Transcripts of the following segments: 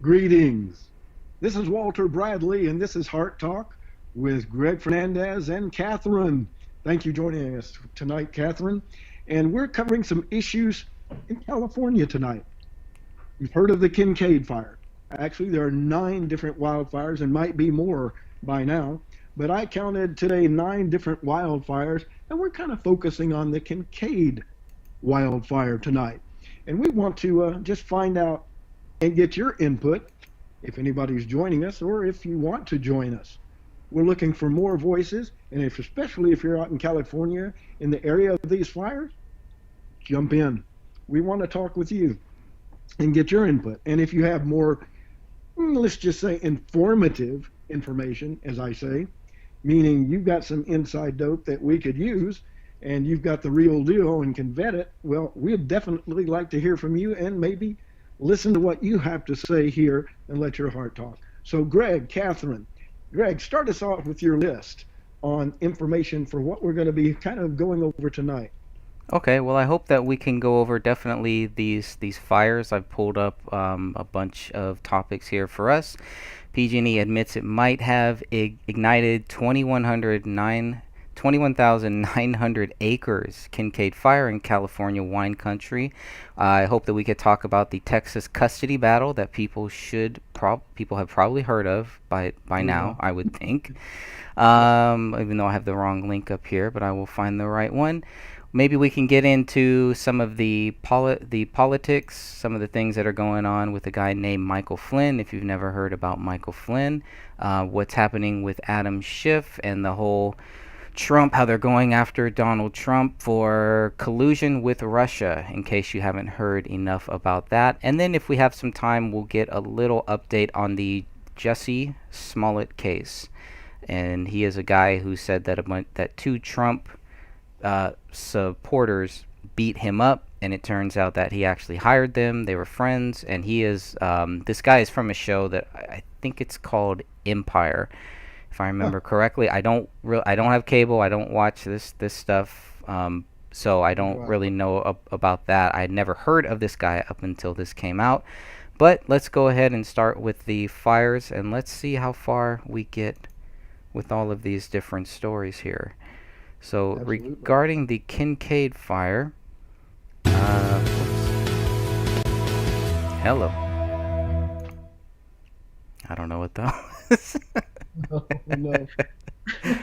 Greetings. This is Walter Bradley, and this is Heart Talk with Greg Fernandez and Catherine. Thank you for joining us tonight, Catherine. And we're covering some issues in California tonight. You've heard of the Kincade Fire. Actually, there are 9 different wildfires and might be more by now. But I counted today 9 different wildfires, and we're kind of focusing on the Kincade wildfire tonight. And we want to just find out and get your input if anybody's joining us or if you want to join us. We're looking for more voices, and especially if you're out in California in the area of these fires, jump in. We want to talk with you and get your input. And if you have more, let's just say informative information, as I say, meaning you've got some inside dope that we could use and you've got the real deal and can vet it, well, we'd definitely like to hear from you and maybe listen to what you have to say here and let your heart talk. So Greg, Catherine, Greg, start us off with your list on information for what we're going to be kind of going over tonight. Okay, well, I hope that we can go over definitely these fires. I've pulled up a bunch of topics here for us. PG&E admits it might have ignited 21,900 acres Kincade Fire in California wine country. I hope that we could talk about the Texas custody battle that people have probably heard of by now, I would think. Even though I have the wrong link up here, but I will find the right one. Maybe we can get into some of the politics, some of the things that are going on with a guy named Michael Flynn. If you've never heard about Michael Flynn, what's happening with Adam Schiff and the whole Trump, how they're going after Donald Trump for collusion with Russia, in case you haven't heard enough about that. And then if we have some time, we'll get a little update on the Jussie Smollett case. And he is a guy who said that 2 Trump supporters beat him up, and it turns out that he actually hired them. They were friends, and he is this guy is from a show that I think it's called Empire, if I remember correctly. I don't have cable. I don't watch this stuff, so I don't really know about that. I had never heard of this guy up until this came out. But let's go ahead and start with the fires, and let's see how far we get with all of these different stories here. So regarding the Kincade fire, hello. I don't know what that was. Oh, no.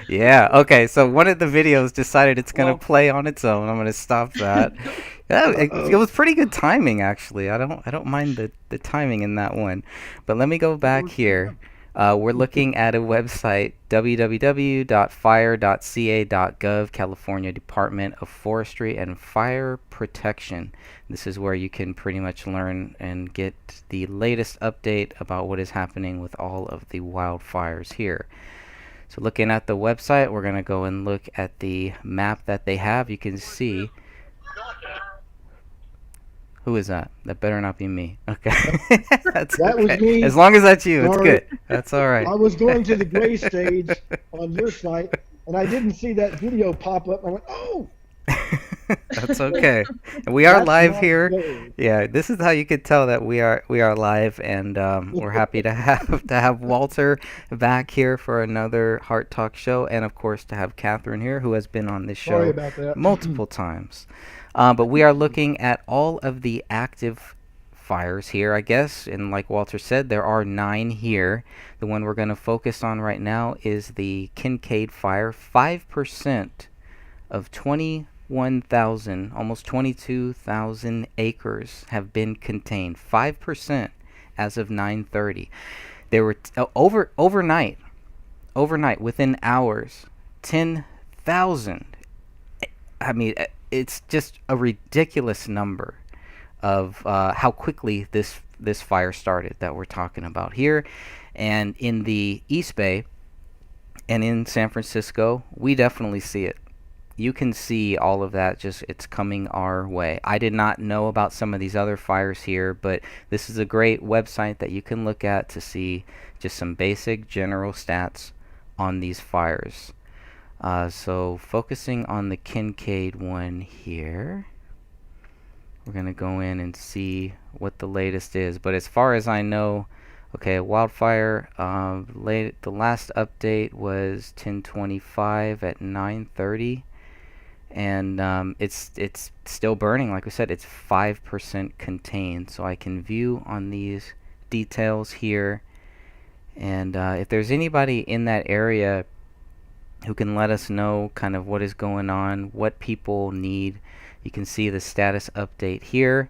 Yeah, okay, so one of the videos decided it's going to play on its own. I'm going to stop that. Yeah, it was pretty good timing, actually. I don't mind the timing in that one. But let me go back here. We're looking at a website, www.fire.ca.gov, California Department of Forestry and Fire Protection. This is where you can pretty much learn and get the latest update about what is happening with all of the wildfires here. So looking at the website, we're going to go and look at the map that they have. You can see... Who is that? That better not be me. Okay. That was me. As long as that's you, Sorry. It's good. That's all right. I was going to the gray stage on your site, and I didn't see that video pop up. I went, oh! That's okay. We are live here. Good. Yeah, this is how you could tell that we are live, and we're happy to have Walter back here for another Heart Talk show, and of course to have Catherine here, who has been on this show Sorry about that. multiple times. But we are looking at all of the active fires here, I guess, and like Walter said, there are 9 here. The one we're going to focus on right now is the Kincade fire. 5% of 21,000, almost 22,000 acres have been contained. 5% as of 9:30. There were overnight, within hours, 10,000. I mean, it's just a ridiculous number of how quickly this fire started that we're talking about here. And in the East Bay and in San Francisco, we definitely see it. You can see all of that, just it's coming our way. I did not know about some of these other fires here, but this is a great website that you can look at to see just some basic general stats on these fires. So focusing on the Kincade one here, we're going to go in and see what the latest is. But as far as I know, Okay, wildfire. The last update was 10:25 at 9:30, and it's still burning. Like we said, it's 5% contained. So I can view on these details here, and if there's anybody in that area who can let us know kind of what is going on, what people need, you can see the status update here.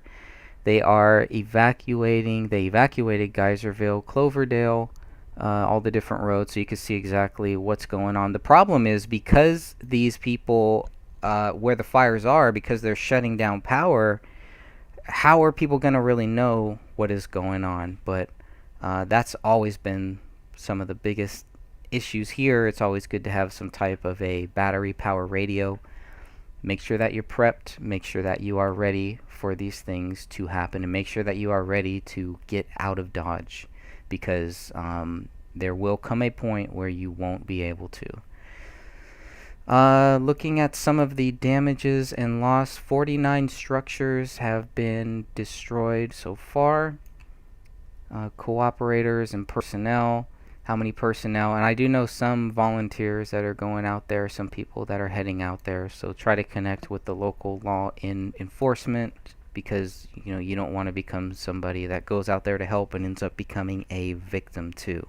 They are evacuating. They evacuated Geyserville, Cloverdale, all the different roads, so you can see exactly what's going on. The problem is because these people, where the fires are, because they're shutting down power, how are people going to really know what is going on? But that's always been some of the biggest issues here. It's always good to have some type of a battery power radio. Make sure that you're prepped. Make sure that you are ready for these things to happen, and make sure that you are ready to get out of Dodge, because there will come a point where you won't be able to. Looking at some of the damages and loss, 49 structures have been destroyed so far. Cooperators and personnel. How many personnel? And I do know some volunteers that are going out there, some people that are heading out there. So try to connect with the local law enforcement, because you don't want to become somebody that goes out there to help and ends up becoming a victim too.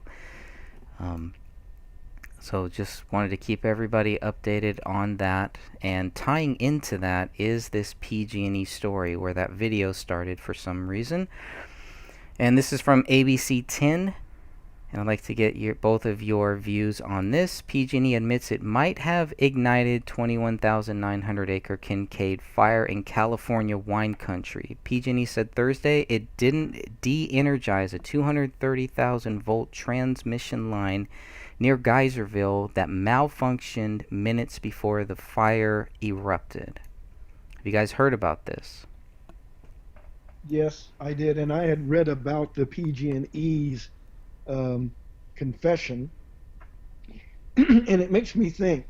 So just wanted to keep everybody updated on that. And tying into that is this PG&E story where that video started for some reason. And this is from ABC 10. And I'd like to get both of your views on this. PG&E admits it might have ignited 21,900 acre Kincade fire in California wine country. PG&E said Thursday it didn't de-energize a 230,000 volt transmission line near Geyserville that malfunctioned minutes before the fire erupted. Have you guys heard about this? Yes, I did, and I had read about the PG&E's confession, and it makes me think.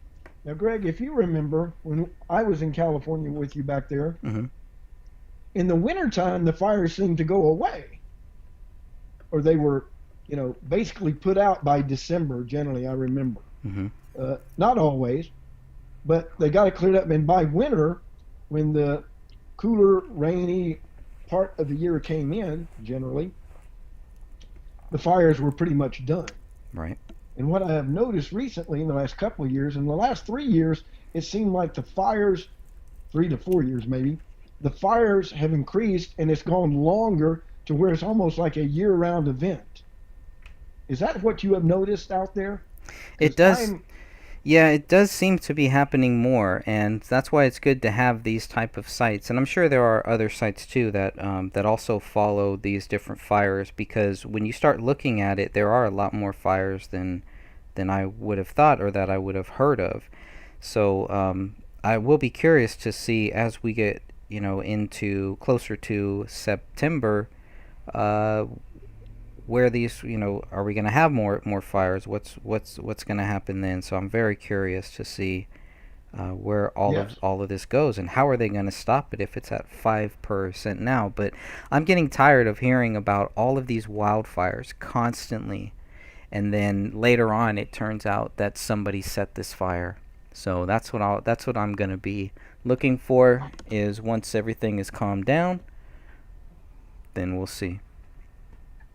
Now, Greg, if you remember when I was in California with you back there, in the wintertime, the fires seemed to go away, or they were, basically put out by December. Generally, I remember. Not always, but they got it cleared up. And by winter, when the cooler, rainy part of the year came in, generally, the fires were pretty much done. Right. And what I have noticed recently in the last couple of years, in the last 3 years, it seemed like the fires, 3 to 4 years maybe, the fires have increased and it's gone longer to where it's almost like a year-round event. Is that what you have noticed out there? It does. Yeah, it does seem to be happening more, and that's why it's good to have these type of sites. And I'm sure there are other sites too that that also follow these different fires, because when you start looking at it, there are a lot more fires than I would have thought or that I would have heard of. So I will be curious to see as we get into closer to September, where these, are we going to have more fires? What's going to happen then? So I'm very curious to see where all of this goes, and how are they going to stop it if it's at 5% now. But I'm getting tired of hearing about all of these wildfires constantly, and then later on it turns out that somebody set this fire. So that's what I'm going to be looking for, is once everything is calmed down, then we'll see.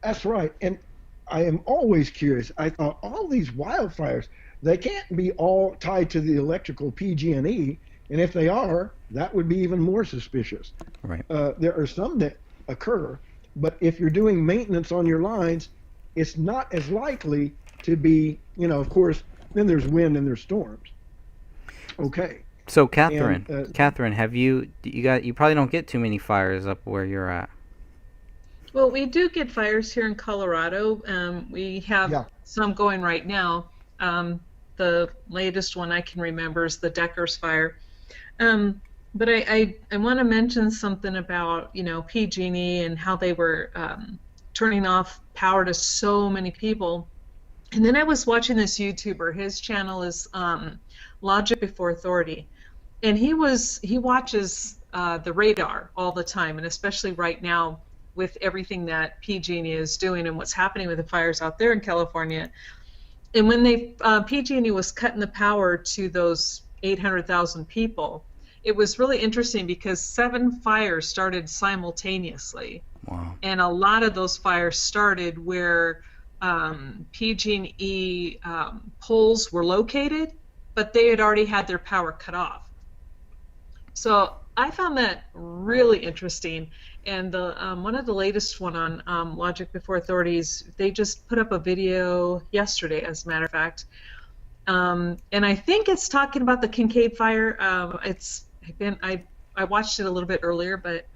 That's right. And I am always curious. I thought all these wildfires, they can't be all tied to the electrical PG&E. And if they are, that would be even more suspicious. Right. There are some that occur, but if you're doing maintenance on your lines, it's not as likely to be, of course, then there's wind and there's storms. Okay. So Catherine, have you probably don't get too many fires up where you're at. Well, we do get fires here in Colorado. We have some going right now. The latest one I can remember is the Deckers fire. But I want to mention something about PG&E and how they were turning off power to so many people. And then I was watching this YouTuber. His channel is Logic Before Authority, and he watches the radar all the time, and especially right now with everything that PG&E is doing and what's happening with the fires out there in California. And when PG&E was cutting the power to those 800,000 people, it was really interesting because 7 fires started simultaneously. Wow. And a lot of those fires started where PG&E poles were located, but they had already had their power cut off. So I found that really interesting. And the one of the latest one on Logic Before Authorities, they just put up a video yesterday, as a matter of fact. And I think it's talking about the Kincade fire. I watched it a little bit earlier, but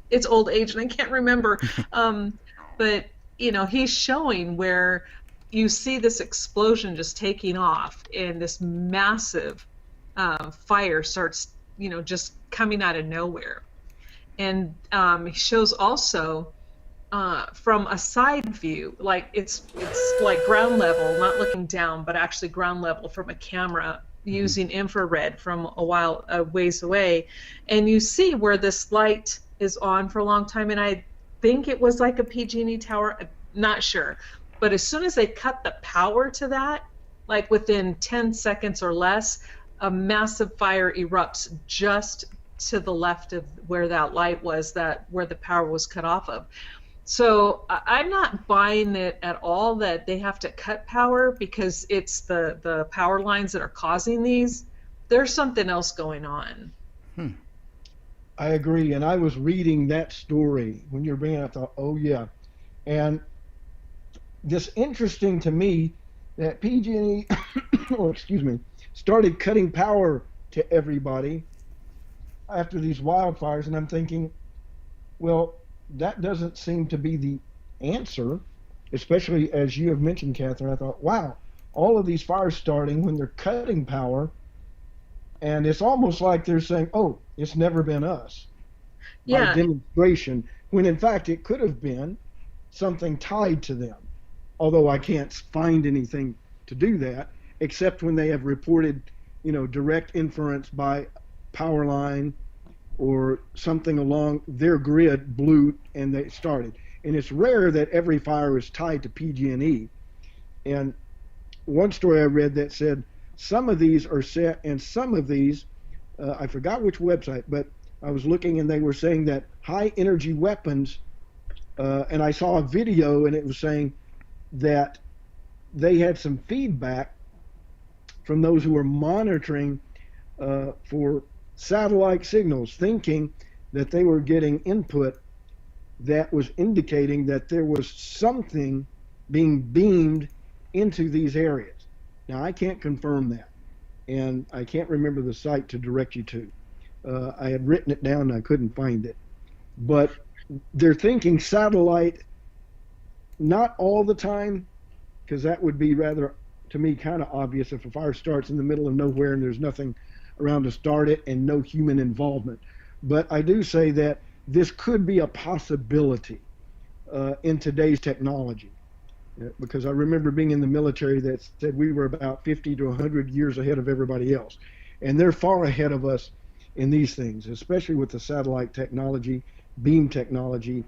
it's old age and I can't remember. But you know, he's showing where you see this explosion just taking off, and this massive fire starts, you know, just coming out of nowhere. And he shows also from a side view, like it's like ground level, not looking down, but actually ground level from a camera using infrared from a ways away, and you see where this light is on for a long time. And I think it was like a PG&E tower, I'm not sure, but as soon as they cut the power to that, like within 10 seconds or less, a massive fire erupts just to the left of where that light was, where the power was cut off of. So I'm not buying it at all that they have to cut power because it's the power lines that are causing these. There's something else going on. I agree, and I was reading that story when you were bringing it up. I thought, oh yeah, and this interesting to me that PG&E, oh excuse me, started cutting power to everybody after these wildfires, and I'm thinking, well, that doesn't seem to be the answer, especially as you have mentioned, Catherine. I thought, wow, all of these fires starting when they're cutting power, and it's almost like they're saying, oh, it's never been us. Yeah. By demonstration, when in fact it could have been something tied to them. Although I can't find anything to do that, except when they have reported, you know, direct inference by power line or something along their grid blew and they started. And it's rare that every fire is tied to PG&E. And one story I read that said some of these are set, and some of these, I forgot which website, but I was looking and they were saying that high energy weapons, and I saw a video and it was saying that they had some feedback from those who were monitoring for satellite signals, thinking that they were getting input that was indicating that there was something being beamed into these areas. Now, I can't confirm that, and I can't remember the site to direct you to. I had written it down and I couldn't find it. But they're thinking satellite, not all the time, because that would be rather, to me, kind of obvious if a fire starts in the middle of nowhere and there's nothing around to start it and no human involvement. But I do say that this could be a possibility in today's technology, because I remember being in the military that said we were about 50 to 100 years ahead of everybody else, and they're far ahead of us in these things, especially with the satellite technology, beam technology.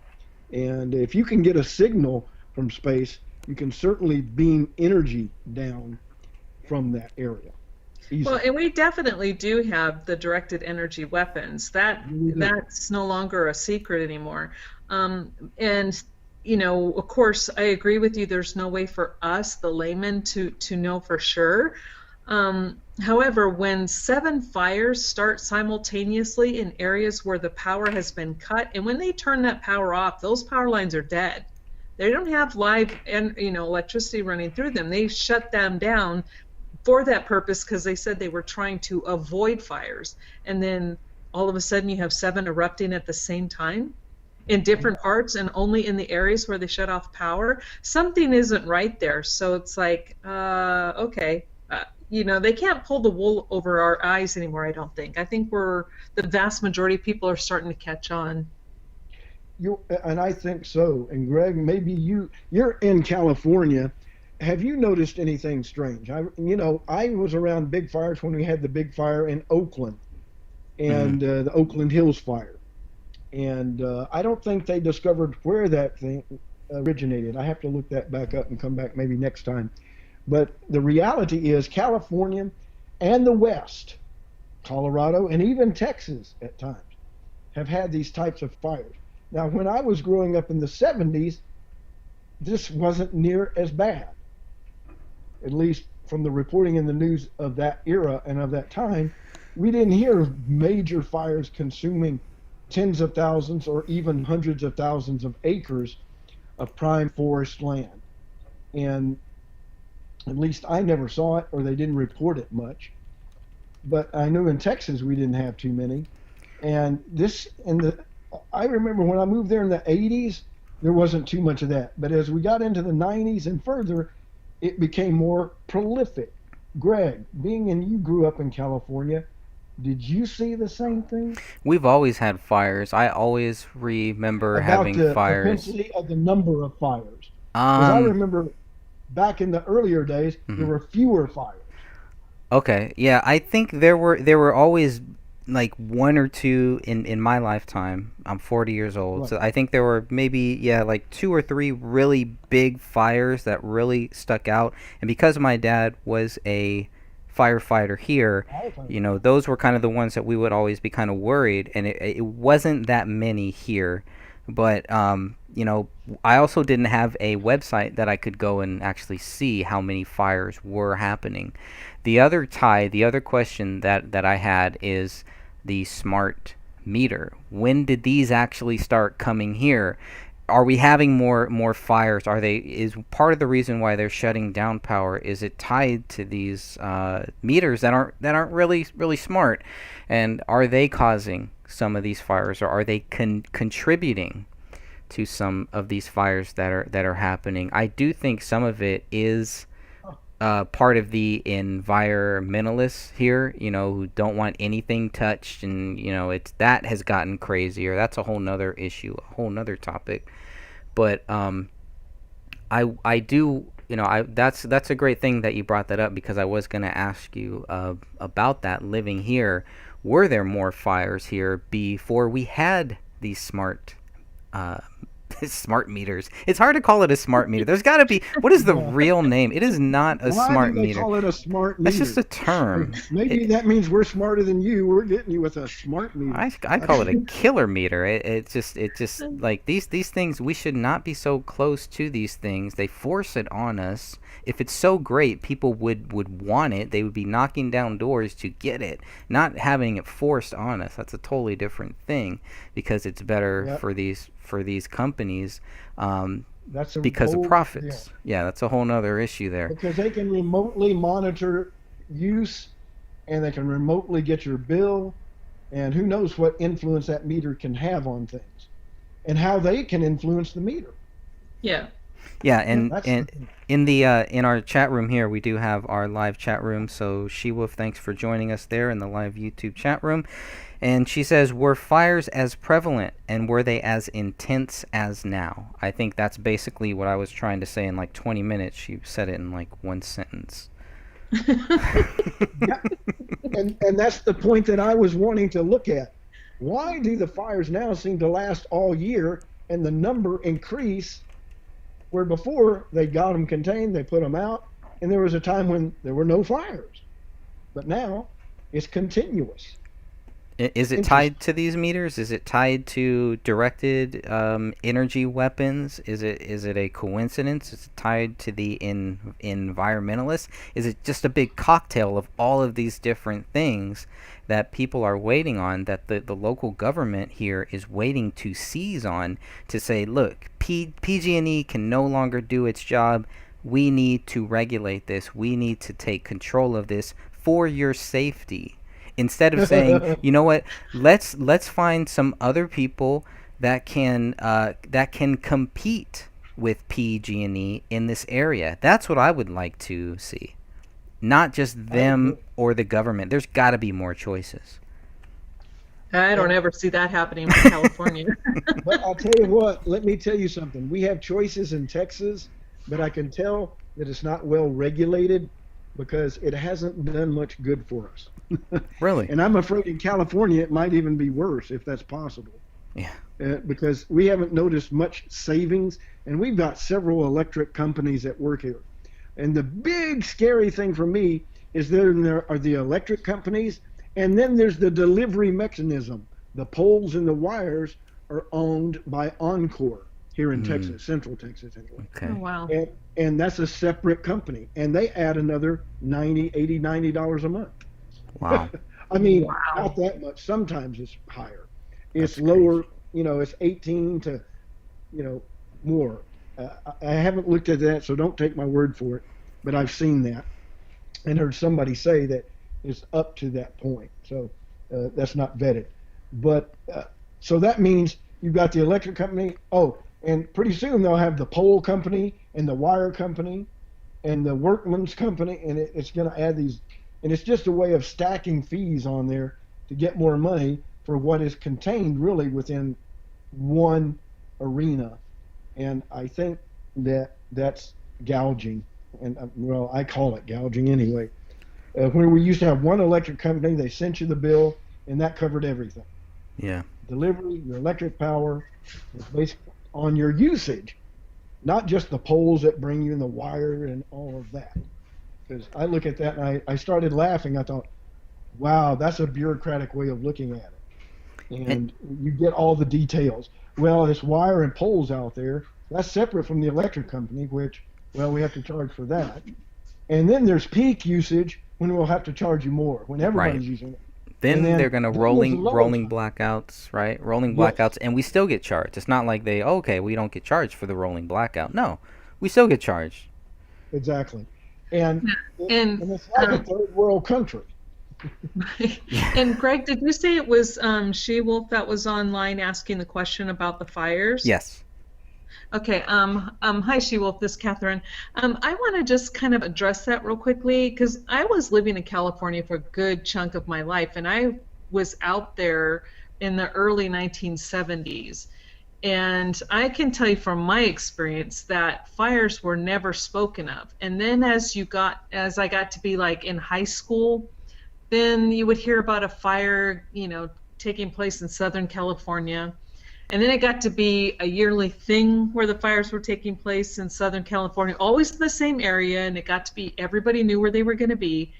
And if you can get a signal from space, you can certainly beam energy down from that area. Easily. Well, and we definitely do have the directed energy weapons. That's no longer a secret anymore. And you know, of course, I agree with you. There's no way for us, the layman, to know for sure. However, when 7 fires start simultaneously in areas where the power has been cut, and when they turn that power off, those power lines are dead. They don't have live electricity running through them. They shut them down for that purpose because they said they were trying to avoid fires. And then all of a sudden you have 7 erupting at the same time in different parts and only in the areas where they shut off power. Something isn't right there. So it's like, okay. They can't pull the wool over our eyes anymore, I don't think. I think the vast majority of people are starting to catch on. And I think so. And Greg, maybe you're in California. Have you noticed anything strange? I was around big fires when we had the big fire in Oakland and the Oakland Hills fire. And I don't think they discovered where that thing originated. I have to look that back up and come back maybe next time. But the reality is California and the West, Colorado, and even Texas at times, have had these types of fires. Now, when I was growing up in the 70s, this wasn't near as bad, at least from the reporting in the news of that era and of that time. We didn't hear major fires consuming tens of thousands or even hundreds of thousands of acres of prime forest land. And at least I never saw it, or they didn't report it much. But I knew in Texas we didn't have too many. And I remember when I moved there in the 80s, there wasn't too much of that. But as we got into the 90s and further, it became more prolific. Greg, you grew up in California, did you see the same thing? We've always had fires. I always remember having About the fires. propensity of the number of fires. Because I remember back in the earlier days, there were fewer fires. Okay, yeah, I think there were always like one or two in my lifetime. I'm 40 years old, so Right. I think there were maybe like two or three really big fires that really stuck out. And because my dad was a firefighter here, those were kind of the ones that we would always be kind of worried, and it wasn't that many here. But I also didn't have a website that I could go and actually see how many fires were happening. The other question that I had is the smart meter. When did these actually start coming here? Are we having more fires? Is part of the reason why they're shutting down power, is it tied to these meters that aren't really smart? And are they causing some of these fires, or are they contributing to some of these fires that are happening? I do think some of it is part of the environmentalists here, who don't want anything touched, and that has gotten crazier. That's a whole nother issue, a whole nother topic. But I do, that's a great thing that you brought that up, because I was going to ask you about that. Living here, were there more fires here before we had these smart smart meters? It's hard to call it a smart meter. There's got to be, what is the real name? It is not a smart Why do they meter. call it a smart meter? That's just a term. Maybe that means we're smarter than you. We're getting you with a smart meter. I call it a killer meter. It's just like these things, we should not be so close to these things. They force it on us. If it's so great, people would want it. They would be knocking down doors to get it, not having it forced on us. That's a totally different thing, because it's better for these companies, because of profits. Yeah, that's a whole nother issue there. Because they can remotely monitor use, and they can remotely get your bill, and who knows what influence that meter can have on things, and how they can influence the meter. Yeah. Yeah, and in our chat room here, we do have our live chat room. So She-Wolf, thanks for joining us there in the live YouTube chat room. And she says, were fires as prevalent, and were they as intense as now? I think that's basically what I was trying to say in like 20 minutes. She said it in like one sentence. Yeah. And that's the point that I was wanting to look at. Why do the fires now seem to last all year and the number increase, where before they got them contained, they put them out, and there was a time when there were no fires. But now it's continuous. Is it tied to these meters? Is it tied to directed energy weapons? Is it a coincidence? Is it tied to the environmentalists? Is it just a big cocktail of all of these different things that people are waiting on, that the local government here is waiting to seize on, to say, look, PG&E can no longer do its job. We need to regulate this. We need to take control of this for your safety. Instead of saying, you know what, let's find some other people that can compete with PG&E in this area. That's what I would like to see. Not just them or the government. There's got to be more choices. I don't ever see that happening in California. But I'll tell you what, let me tell you something. We have choices in Texas, but I can tell that it's not well regulated, because it hasn't done much good for us. Really? And I'm afraid in California it might even be worse, if that's possible. Yeah. Because we haven't noticed much savings, and we've got several electric companies that work here. And the big scary thing for me is there are the electric companies, and then there's the delivery mechanism. The poles and the wires are owned by Encore here in Texas, Central Texas anyway. Okay. Oh, wow. And that's a separate company, and they add another 90, 80, $90 a month. Wow. I mean, Wow. not that much. Sometimes it's higher. It's That's lower, it's 18 to, more. I haven't looked at that, so don't take my word for it, but I've seen that and heard somebody say that it's up to that point. So that's not vetted. But so that means you've got the electric company. Oh, and pretty soon they'll have the pole company and the wire company and the workman's company, and it's going to add these. And it's just a way of stacking fees on there to get more money for what is contained really within one arena. And I think that that's gouging. And well, I call it gouging anyway. Where we used to have one electric company, they sent you the bill, and that covered everything. Yeah. Delivery, your electric power, it's basically on your usage, not just the poles that bring you in the wire and all of that. Because I look at that and I started laughing. I thought, wow, that's a bureaucratic way of looking at it. And you get all the details. Well, this wire and poles out there, that's separate from the electric company, which, well, we have to charge for that. And then there's peak usage when we'll have to charge you more, when everybody's using it. Then they're going to rolling blackouts, right? Rolling blackouts, and we still get charged. It's not like we don't get charged for the rolling blackout. No, we still get charged. Exactly. And it's like a third world country. And Greg, did you say it was She-Wolf that was online asking the question about the fires? Yes. Okay. Hi, She-Wolf. This is Catherine. I want to just kind of address that real quickly because I was living in California for a good chunk of my life, and I was out there in the early 1970s. And I can tell you from my experience that fires were never spoken of. And then as I got to be like in high school, then you would hear about a fire, taking place in Southern California. And then it got to be a yearly thing where the fires were taking place in Southern California, always in the same area, and it got to be everybody knew where they were going to be,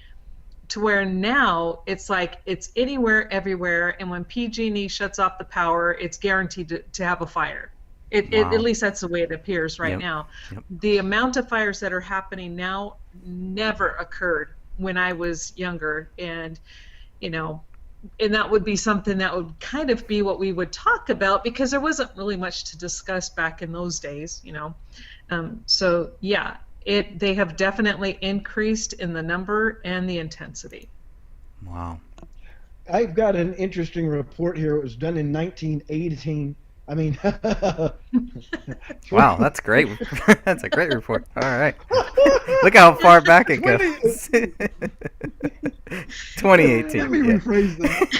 to where now it's like it's anywhere, everywhere, and when PG&E shuts off the power, it's guaranteed to have a fire. At least that's the way it appears right now. Yep. The amount of fires that are happening now never occurred when I was younger, and and that would be something that would kind of be what we would talk about because there wasn't really much to discuss back in those days, So yeah, they have definitely increased in the number and the intensity. Wow. I've got an interesting report here. It was done in 1918. I mean, wow, that's great. That's a great report. All right. Look how far back it goes. 2018. Let me rephrase that.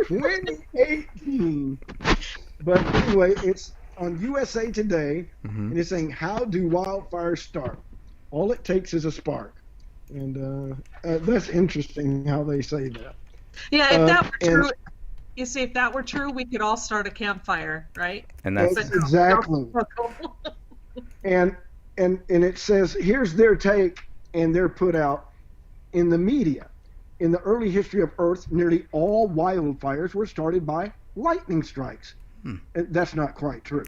2018. But anyway, it's on USA Today, and it's saying, how do wildfires start? All it takes is a spark. And that's interesting how they say that. Yeah, if that were true, you see, if that were true, we could all start a campfire, right? And that's exactly. And it says, here's their take, and they're put out in the media. In the early history of Earth, nearly all wildfires were started by lightning strikes. That's not quite true.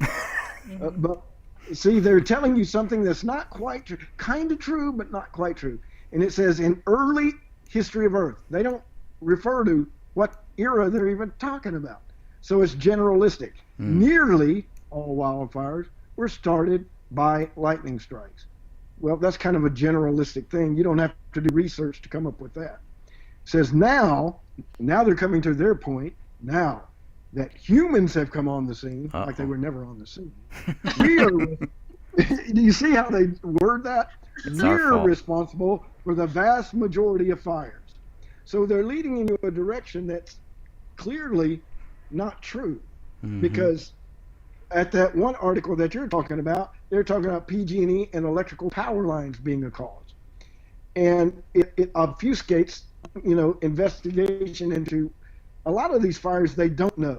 But see, they're telling you something that's not quite true, kind of true, but not quite true. And it says in early history of Earth. They don't refer to what era they're even talking about. So it's generalistic. Nearly all wildfires were started by lightning strikes. Well, that's kind of a generalistic thing. You don't have to do research to come up with that. It says now they're coming to their point, now that humans have come on the scene, like they were never on the scene. Do you see how they word that? We're responsible for the vast majority of fires. So they're leading into a direction that's clearly not true. Because at that one article that you're talking about, they're talking about PG&E and electrical power lines being a cause. And it obfuscates, investigation into a lot of these fires they don't know,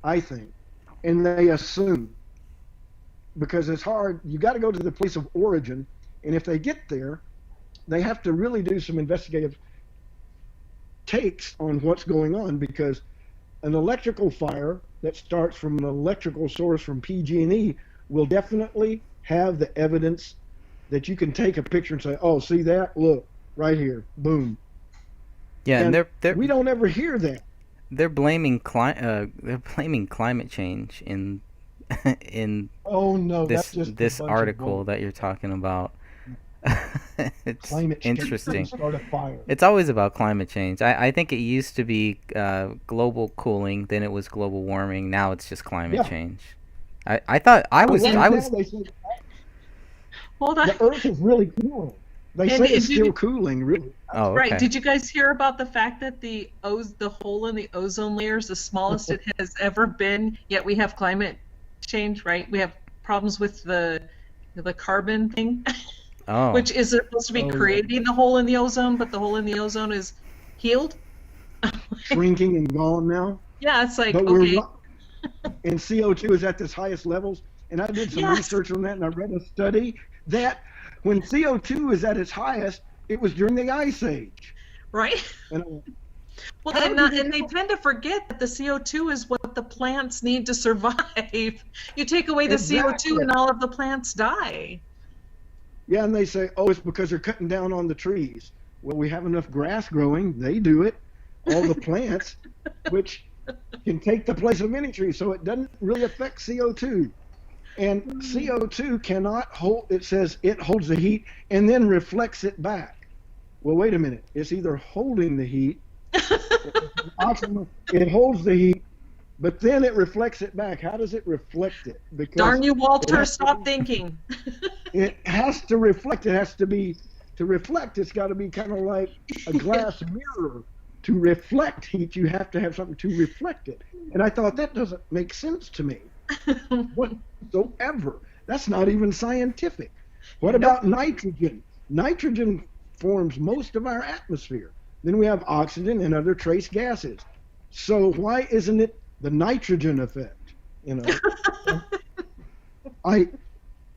I think. and they assume, because it's hard. You got to go to the place of origin, and if they get there, they have to really do some investigative takes on what's going on, because an electrical fire that starts from an electrical source from PG&E will definitely have the evidence that you can take a picture and say, "Oh, see that? Look, right here, boom." Yeah, and we don't ever hear that. They're blaming climate change in oh no, this that's just this article that you're talking about. It's climate change interesting. Start a fire. It's always about climate change. I think it used to be global cooling, then it was global warming. Now it's just climate change. I thought I was. Hold on. The Earth is really cooling. They say it's still cooling, really. Oh, okay. Right. Did you guys hear about the fact that the hole in the ozone layer is the smallest it has ever been, yet we have climate change, right? We have problems with the carbon thing, which is supposed to be creating the hole in the ozone, but the hole in the ozone is healed. Shrinking and gone now. Yeah, it's like, but okay. And CO2 is at its highest levels. And I did some research on that, and I read a study that when CO2 is at its highest, it was during the Ice Age. Right. And they tend to forget that the CO2 is what the plants need to survive. You take away the CO2 and all of the plants die. Yeah, and they say, oh, it's because they're cutting down on the trees. Well, we have enough grass growing. They do it. All the plants, which can take the place of any tree. So it doesn't really affect CO2. And CO2 cannot hold, it says it holds the heat and then reflects it back. Well, wait a minute. It's either holding the heat, it holds the heat, but then it reflects it back. How does it reflect it? Because darn you, Walter, stop thinking. It has to reflect. It has to be, to reflect, it's got to be kind of like a glass mirror. To reflect heat, you have to have something to reflect it. And I thought, that doesn't make sense to me. Whatsoever. That's not even scientific. What about nitrogen? Nitrogen forms most of our atmosphere. Then we have oxygen and other trace gases. So why isn't it the nitrogen effect? You know, I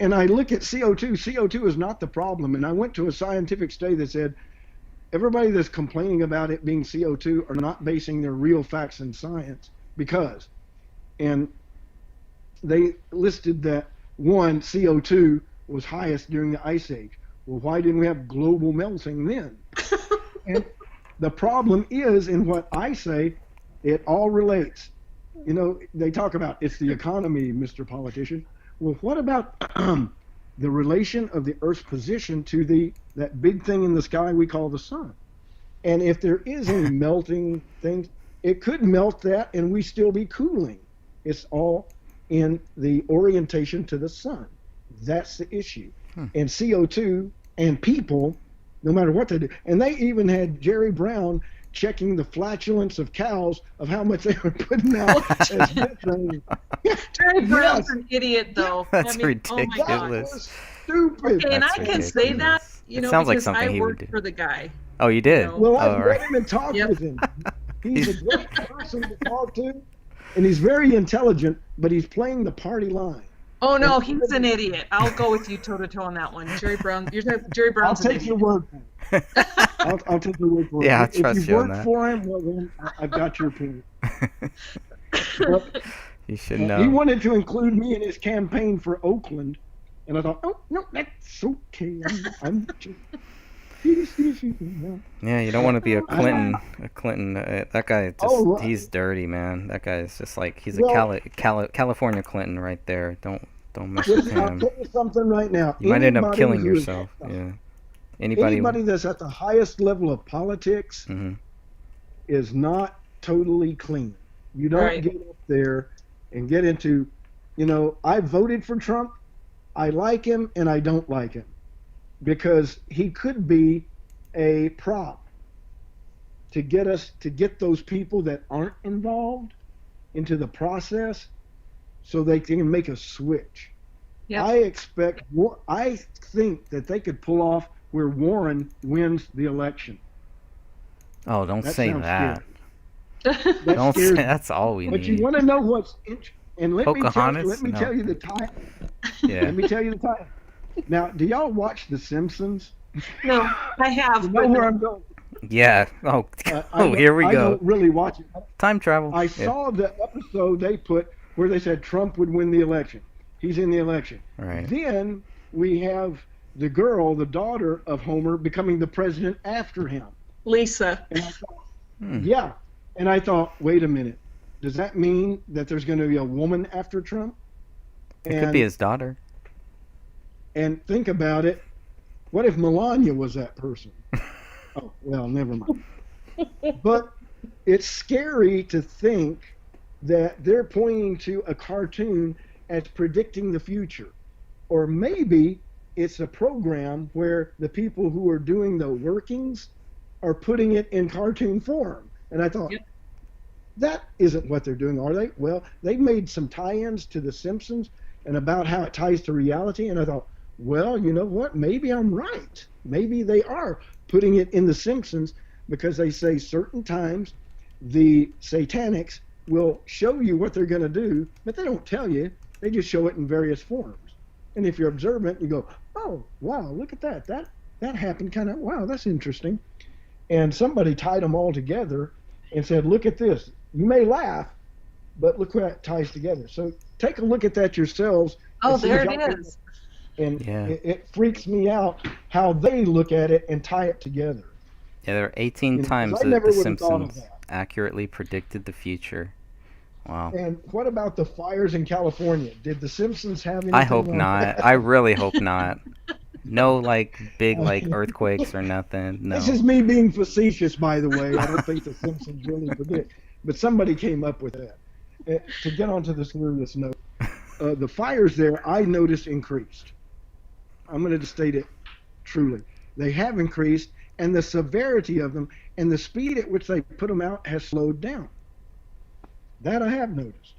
look at CO2. CO2 is not the problem. And I went to a scientific study that said everybody that's complaining about it being CO2 are not basing their real facts in science, because, and they listed that one, CO2 was highest during the Ice Age. Well, why didn't we have global melting then? And the problem is, in what I say, it all relates. You know, they talk about it's the economy, Mr. Politician. Well, what about the relation of the Earth's position to that big thing in the sky we call the sun? And if there is any melting things, it could melt that and we still be cooling. It's all in the orientation to the sun. That's the issue. And CO2 and people, no matter what they do, and they even had Jerry Brown checking the flatulence of cows of how much they were putting out. Jerry Brown's an idiot, though. That's ridiculous. Oh my God. That was stupid. Okay, and I can say that, you know, sounds like because something I he would worked do. for the guy. Oh, you did? You know? Well, I've Oh, read right. him and talked with him. He's a great person to talk to, and he's very intelligent, but he's playing the party line. Oh no, he's an idiot. I'll go with you toe to toe on that one. Jerry Brown's I'll an take idiot. your word for it. I'll take your word for it. Yeah, I'll If trust you you on work that. for him, well then I've got your opinion. But You should he know. wanted to include me in his campaign for Oakland, and I thought, oh no, that's okay. I'm Yeah, you don't want to be a Clinton. That guy, he's dirty, man. That guy is just like, he's a California Clinton right there. Don't mess with I'll him. tell you something right now. You might end up Anybody killing who is yourself. at the- Yeah. Anybody that's at the highest level of politics is not totally clean. You don't get up there and get into, you know, I voted for Trump. I like him and I don't like him, because he could be a prop to get those people that aren't involved into the process so they can make a switch. Yep. I think that they could pull off where Warren wins the election. Oh, don't say sounds that. scary. Don't say scares me. that's all we But need. you want to know what's And Pocahontas? let me No. tell you the time. Yeah. Let me tell you the time. Now, do y'all watch The Simpsons? No, I You have, know but where no. I'm going. Yeah. Oh, oh, here we I go. don't really watch it. Time travel. I Yeah. saw the episode they put where they said Trump would win the election. He's in the election. Right. Then we have the girl, the daughter of Homer, becoming the president after him. Lisa. And I thought, yeah. And I thought, wait a minute. Does that mean that there's going to be a woman after Trump? It could be his daughter. And think about it. What if Melania was that person? Oh, well, never mind. But it's scary to think that they're pointing to a cartoon as predicting the future. Or maybe it's a program where the people who are doing the workings are putting it in cartoon form. And I thought, that isn't what they're doing, are they? Well, they made some tie-ins to The Simpsons and about how it ties to reality. And I thought, well, you know what? Maybe I'm right. Maybe they are putting it in The Simpsons because they say certain times the satanics will show you what they're going to do, but they don't tell you. They just show it in various forms. And if you're observant, you go, oh, wow, look at that. That happened kind of, wow, that's interesting. And somebody tied them all together and said, look at this. You may laugh, but look how it ties together. So take a look at that yourselves. Oh, there it is. And it freaks me out how they look at it and tie it together. Yeah, there are 18 times that The Simpsons accurately predicted the future. Wow. And what about the fires in California? Did The Simpsons have anything? I hope not. I really hope not. No, big, earthquakes or nothing. No. This is me being facetious, by the way. I don't think The Simpsons really predict. But somebody came up with that. To get on to the serious note, the fires there, I noticed, increased. I'm going to state it truly. They have increased, and the severity of them and the speed at which they put them out has slowed down. That I have noticed.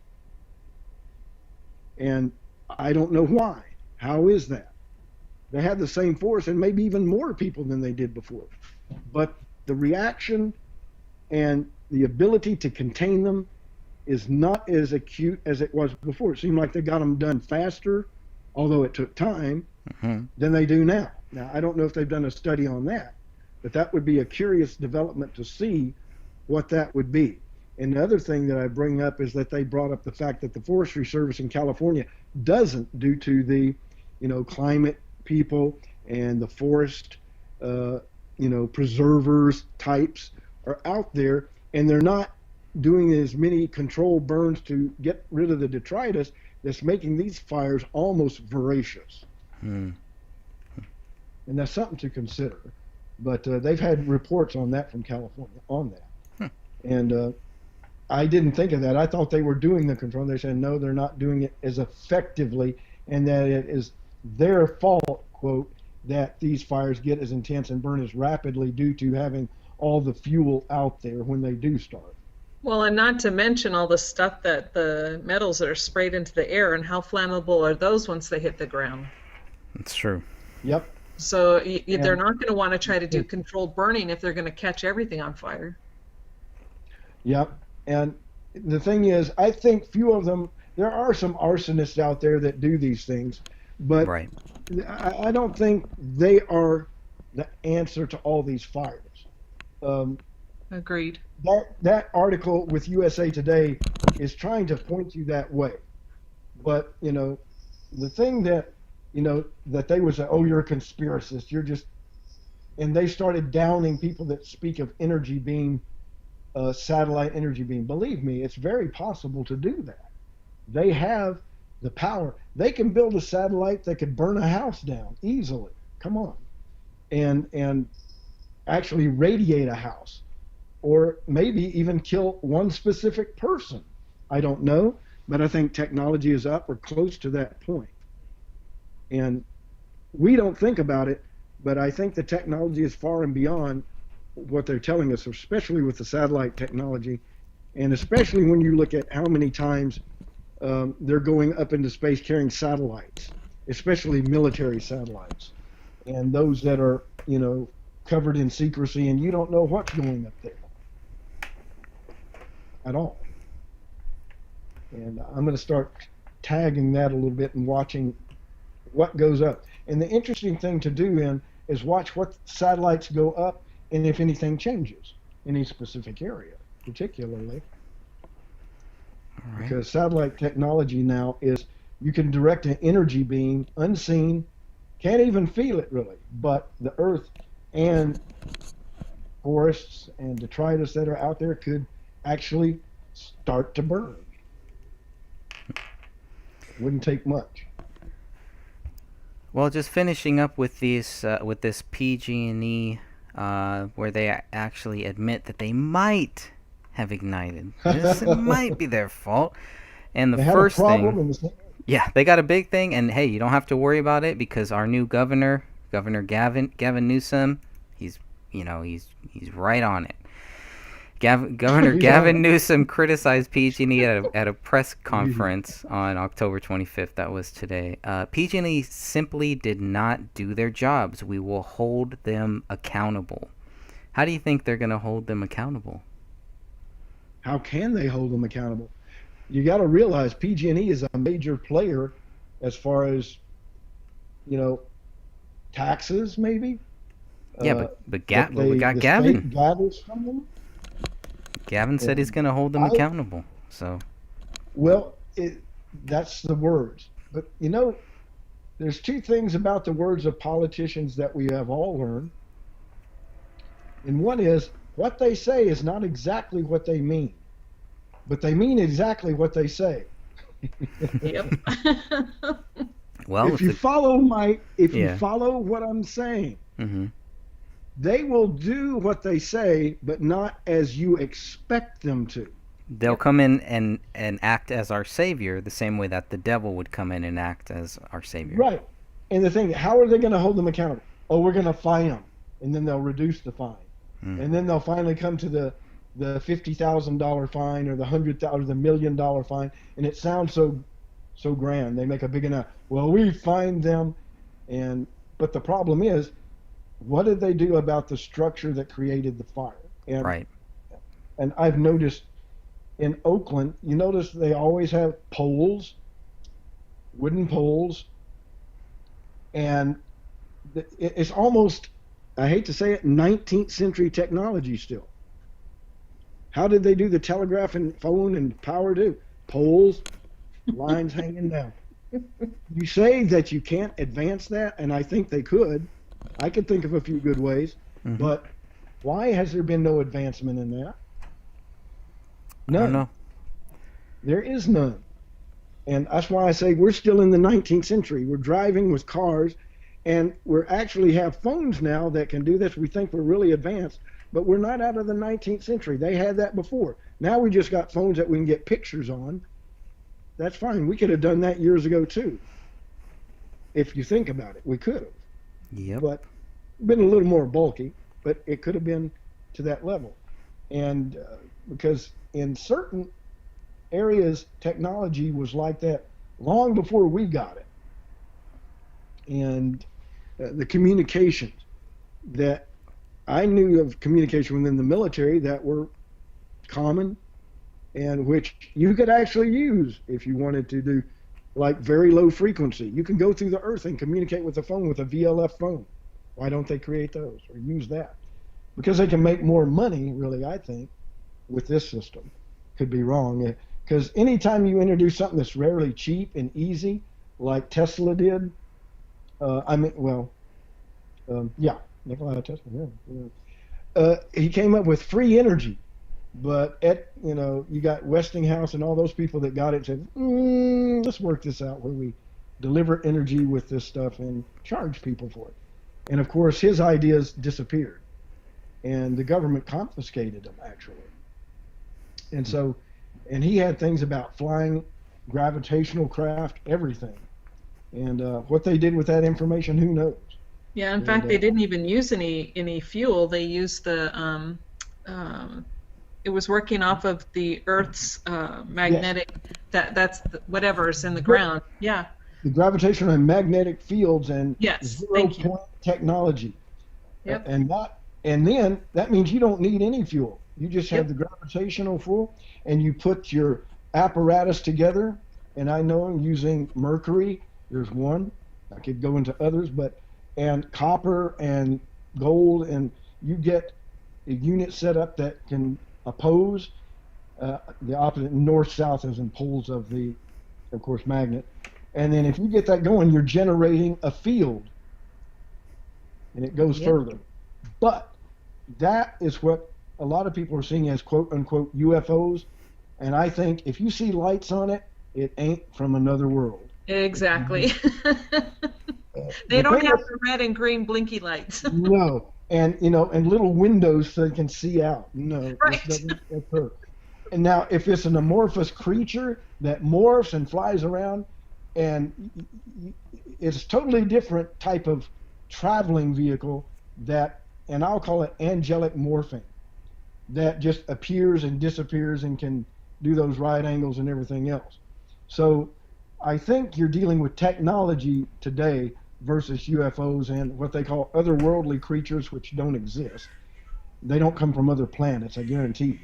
And I don't know why. How is that? They have the same force and maybe even more people than they did before. But the reaction and the ability to contain them is not as acute as it was before. It seemed like they got them done faster, although it took time, than they do now. Now, I don't know if they've done a study on that, but that would be a curious development to see what that would be. And the other thing that I bring up is that they brought up the fact that the Forestry Service in California doesn't, due to the, climate people and the forest, preservers types are out there, and they're not doing as many control burns to get rid of the detritus that's making these fires almost voracious. And that's something to consider. But they've had reports on that from California on that. And I didn't think of that. I thought they were doing the control. They said, no, they're not doing it as effectively, and that it is their fault, quote, that these fires get as intense and burn as rapidly due to having all the fuel out there when they do start. Well, and not to mention all the stuff that the metals that are sprayed into the air, and how flammable are those once they hit the ground? That's true. Yep. So they're not going to want to try to do controlled burning if they're going to catch everything on fire. Yep. And the thing is, I think few of them, there are some arsonists out there that do these things, but I don't think they are the answer to all these fires. Agreed. That article with USA Today is trying to point you that way. But, the thing that, that they would say, oh, you're a conspiracist, you're just, and they started downing people that speak of energy being satellite energy beam. Believe me, it's very possible to do that. They have the power. They can build a satellite that could burn a house down easily. Come on. And actually radiate a house, or maybe even kill one specific person. I don't know, but I think technology is up or close to that point. And we don't think about it, but I think the technology is far and beyond what they're telling us, especially with the satellite technology, and especially when you look at how many times they're going up into space carrying satellites, especially military satellites, and those that are, covered in secrecy, and you don't know what's going up there at all. And I'm going to start tagging that a little bit and watching what goes up. And the interesting thing to do is watch what satellites go up and if anything changes in any specific area, particularly. All right. Because satellite technology now is you can direct an energy beam unseen, can't even feel it really, but the Earth and forests and detritus that are out there could actually start to burn. Wouldn't take much. Well, just finishing up with these with this PG&E, where they actually admit that they might have ignited. This might be their fault. And the first thing, yeah, they got a big thing, and hey, you don't have to worry about it because our new governor, Gavin Newsom, he's right on it. Governor Gavin Newsom criticized PG&E at a press conference on October 25th. That was today. PG&E simply did not do their jobs. We will hold them accountable. How do you think they're going to hold them accountable? How can they hold them accountable? You got to realize PG&E is a major player as far as, taxes maybe. Yeah, but we got Gavin. Gathers from them. Gavin said he's going to hold them accountable. So, well, that's the words. But there's two things about the words of politicians that we have all learned. And one is what they say is not exactly what they mean, but they mean exactly what they say. Yep. Well, if you follow what I'm saying, mm-hmm. They will do what they say, but not as you expect them to. They'll come in and act as our savior the same way that the devil would come in and act as our savior. Right. And the thing, how are they going to hold them accountable? Oh, we're going to fine them, and then they'll reduce the fine. And then they'll finally come to the $50,000 fine or the $100,000 or the $1 million fine, and it sounds so grand. They make a big enough. Well, we fined them, but the problem is, what did they do about the structure that created the fire? Right. And I've noticed in Oakland, you notice they always have poles, wooden poles, and it's almost, I hate to say it, 19th century technology still. How did they do the telegraph and phone and power do? Poles, lines hanging down. You say that you can't advance that, and I think they could. I could think of a few good ways, but why has there been no advancement in that? None. I don't know. There is none. And that's why I say we're still in the 19th century. We're driving with cars, and we actually have phones now that can do this. We think we're really advanced, but we're not out of the 19th century. They had that before. Now we just got phones that we can get pictures on. That's fine. We could have done that years ago, too. If you think about it, we could have. Yep. But been a little more bulky, but it could have been to that level. And because in certain areas, technology was like that long before we got it. And the communications that I knew of communication within the military that were common and which you could actually use if you wanted to do like very low frequency. You can go through the earth and communicate with the phone with a VLF phone. Why don't they create those or use that? Because they can make more money, really, I think, with this system. Could be wrong. Because anytime you introduce something that's rarely cheap and easy, like Tesla did, Nikola Tesla, he came up with free energy. But you got Westinghouse and all those people that got it and said, let's work this out where we deliver energy with this stuff and charge people for it. And of course, his ideas disappeared, and the government confiscated them actually. And he had things about flying, gravitational craft, everything. And what they did with that information, who knows? Yeah, in fact, they didn't even use any fuel. They used the it was working off of the Earth's magnetic. Yes. That's whatever is in the ground. Yeah. The gravitational and magnetic fields and yes, zero-point technology. Yep. And then that means you don't need any fuel. You just have the gravitational fuel, and you put your apparatus together, and I know I'm using mercury. There's one. I could go into others, and copper and gold, and you get a unit set up that can oppose the opposite, north-south as in poles of the, of course, magnet. And then if you get that going, you're generating a field, and it goes further. But that is what a lot of people are seeing as quote-unquote UFOs, and I think if you see lights on it, it ain't from another world. Exactly. They don't have the red and green blinky lights. No, and and little windows so they can see out. No, right. This doesn't occur. And now, if it's an amorphous creature that morphs and flies around, and it's a totally different type of traveling vehicle that, and I'll call it angelic morphing, that just appears and disappears and can do those right angles and everything else. So I think you're dealing with technology today versus UFOs and what they call otherworldly creatures, which don't exist. They don't come from other planets, I guarantee you.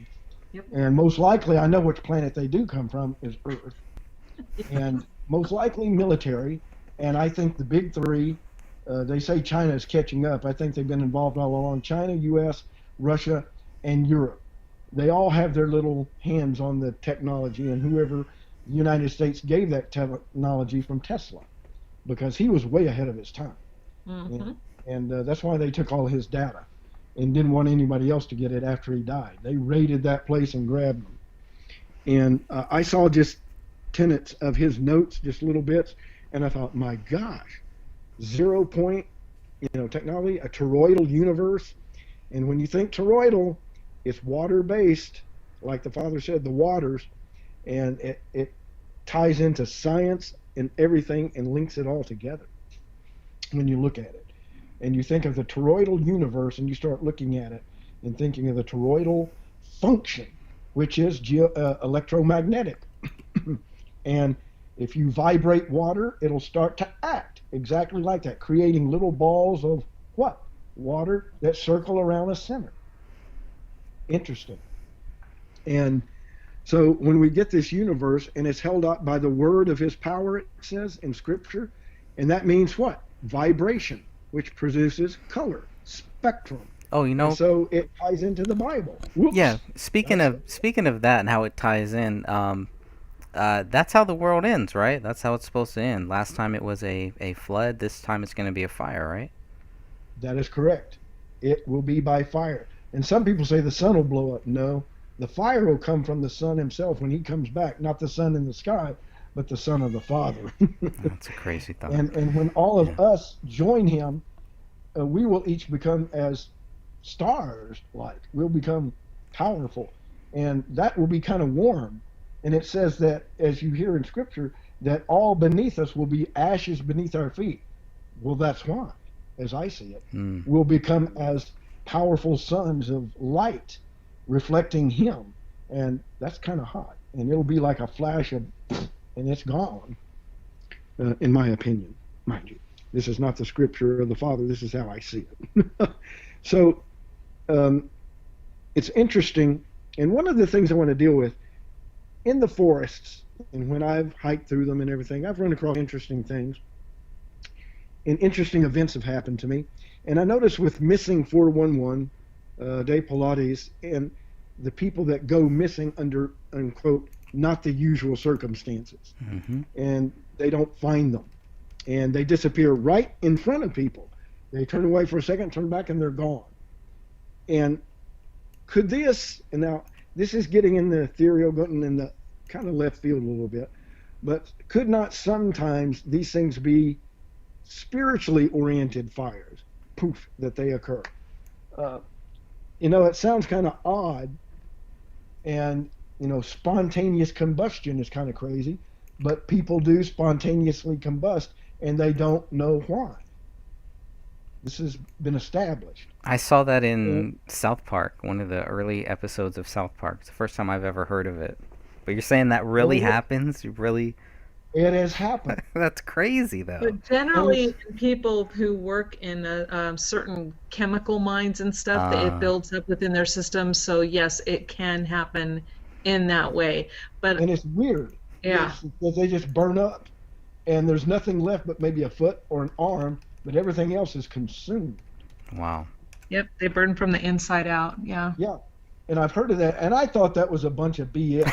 Yep. And most likely, I know which planet they do come from is Earth. And most likely military. And I think the big three, they say China is catching up. I think they've been involved all along. China, U.S., Russia, and Europe. They all have their little hands on the technology, and whoever the United States gave that technology from Tesla, because he was way ahead of his time. Mm-hmm. And that's why they took all his data and didn't want anybody else to get it after he died. They raided that place and grabbed them. And I saw just tenets of his notes, just little bits, and I thought, my gosh, 0 point, technology, a toroidal universe. And when you think toroidal, it's water-based, like the father said, the waters, and it ties into science and everything and links it all together when you look at it. And you think of the toroidal universe, and you start looking at it and thinking of the toroidal function, which is electromagnetic. And if you vibrate water, it'll start to act exactly like that, creating little balls of what? Water that circle around a center. Interesting. And so when we get this universe, and it's held up by the word of his power, it says in Scripture, and that means what? Vibration, which produces color, spectrum. Oh, And so it ties into the Bible. Whoops. Yeah. Speaking of that and how it ties in, that's how the world ends, right? That's how it's supposed to end. Last time it was a flood. This time it's going to be a fire, right? That is correct. It will be by fire. And some people say the sun will blow up. No, the fire will come from the Son himself when he comes back. Not the sun in the sky, but the Son of the Father. That's a crazy thought. And when all of us join him, we will each become as stars like. We'll become powerful. And that will be kind of warm. And it says that, as you hear in Scripture, that all beneath us will be ashes beneath our feet. Well, that's why, as I see it. We'll become as powerful sons of light, reflecting him. And that's kind of hot. And it'll be like a flash of, and it's gone, in my opinion, mind you. This is not the Scripture of the Father. This is how I see it. So it's interesting. And one of the things I want to deal with, in the forests, and when I've hiked through them and everything, I've run across interesting things. And interesting events have happened to me. And I noticed with missing 411, Dave Pilates, and the people that go missing under, unquote, not the usual circumstances. Mm-hmm. And they don't find them. And they disappear right in front of people. They turn away for a second, turn back, and they're gone. And could this, and now this is getting in the ethereal, getting in the kind of left field a little bit, but could not sometimes these things be spiritually oriented fires, poof, that they occur? It sounds kind of odd, and spontaneous combustion is kind of crazy, but people do spontaneously combust, and they don't know why. This has been established. I saw that in South Park, one of the early episodes of South Park. It's the first time I've ever heard of it. But you're saying that really happens? You really? It has happened. That's crazy, though. But generally, people who work in certain chemical mines and stuff, it builds up within their system. So yes, it can happen in that way. But and it's weird. Yeah. Because they just burn up, and there's nothing left but maybe a foot or an arm, but everything else is consumed. Wow. Yep, they burn from the inside out. Yeah. Yeah, and I've heard of that, and I thought that was a bunch of BS.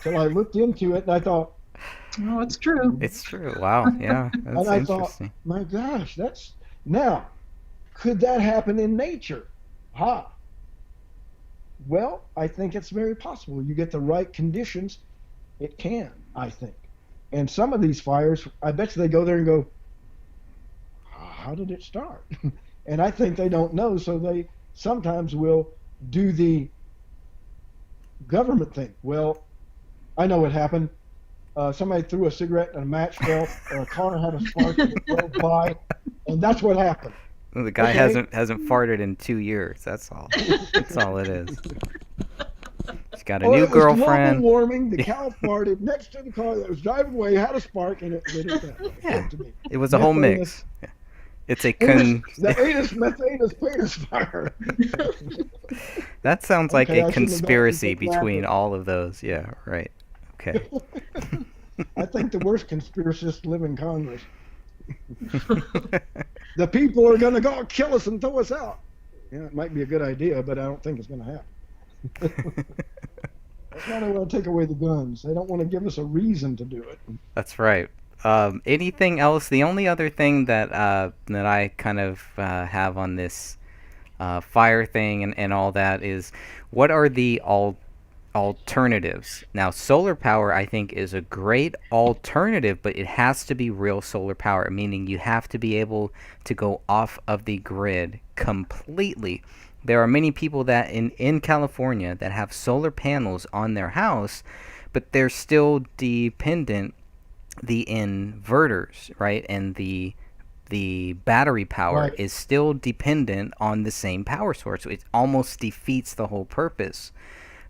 So I looked into it, and I thought, oh, it's true. It's true. Wow. Yeah, that's and I interesting. thought, my gosh, now, could that happen in nature? Well, I think it's very possible. You get the right conditions, it can, I think. And some of these fires, I bet you they go there and go, how did it start? And I think they don't know, so they sometimes will do the government thing. Well, I know what happened. Somebody threw a cigarette and a match fell, or a car had a spark and it drove by, and that's what happened. Well, the guy hasn't farted in 2 years. That's all. That's all it is. He's got a new girlfriend. Global warming. The cow farted next to the car that was driving away, had a spark, and it lit it down. Yeah, it was a whole mix. It's a the anus methanus penis fire. That sounds like a conspiracy between all of those. Yeah, right. Okay. I think the worst conspiracists live in Congress. The people are going to go kill us and throw us out. Yeah, it might be a good idea, but I don't think it's going to happen. That's why they want to take away the guns. They don't want to give us a reason to do it. That's right. Anything else? The only other thing that that I kind of have on this fire thing and all that is, what are the alternatives? Now, solar power, I think, is a great alternative, but it has to be real solar power, meaning you have to be able to go off of the grid completely. There are many people that in California that have solar panels on their house, but they're still dependent the inverters, right? And the battery power is still dependent on the same power source. So it almost defeats the whole purpose.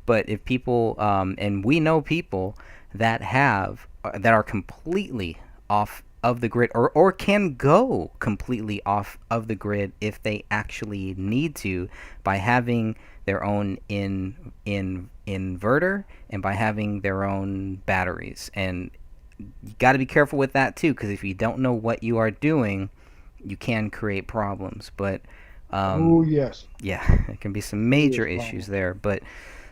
But if people, and we know people that are completely off of the grid, or can go completely off of the grid if they actually need to, by having their own inverter and by having their own batteries. And you got to be careful with that too, because if you don't know what you are doing, you can create problems. But oh yes, yeah, there can be some major issues there. But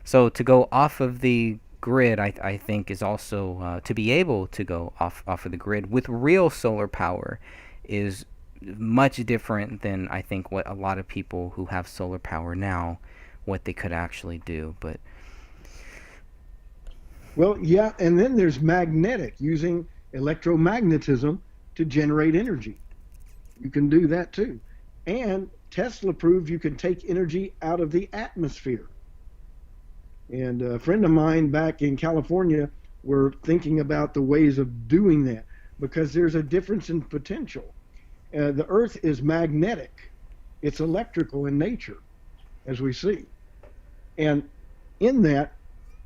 so to go off of the grid, I think is also to be able to go off of the grid with real solar power is much different than I think what a lot of people who have solar power now, what they could actually do. But well, yeah, and then there's magnetic, using electromagnetism to generate energy. You can do that too. And Tesla proved you can take energy out of the atmosphere. And a friend of mine back in California were thinking about the ways of doing that, because there's a difference in potential. The Earth is magnetic. It's electrical in nature, as we see. And in that,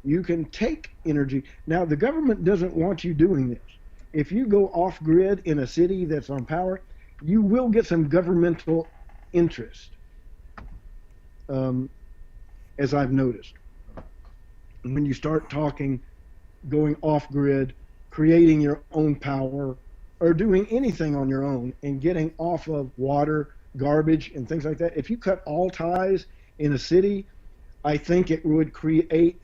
you can take energy. Now, the government doesn't want you doing this. If you go off-grid in a city that's on power, you will get some governmental interest, as I've noticed. When you start talking, going off-grid, creating your own power, or doing anything on your own and getting off of water, garbage, and things like that, if you cut all ties in a city, I think it would create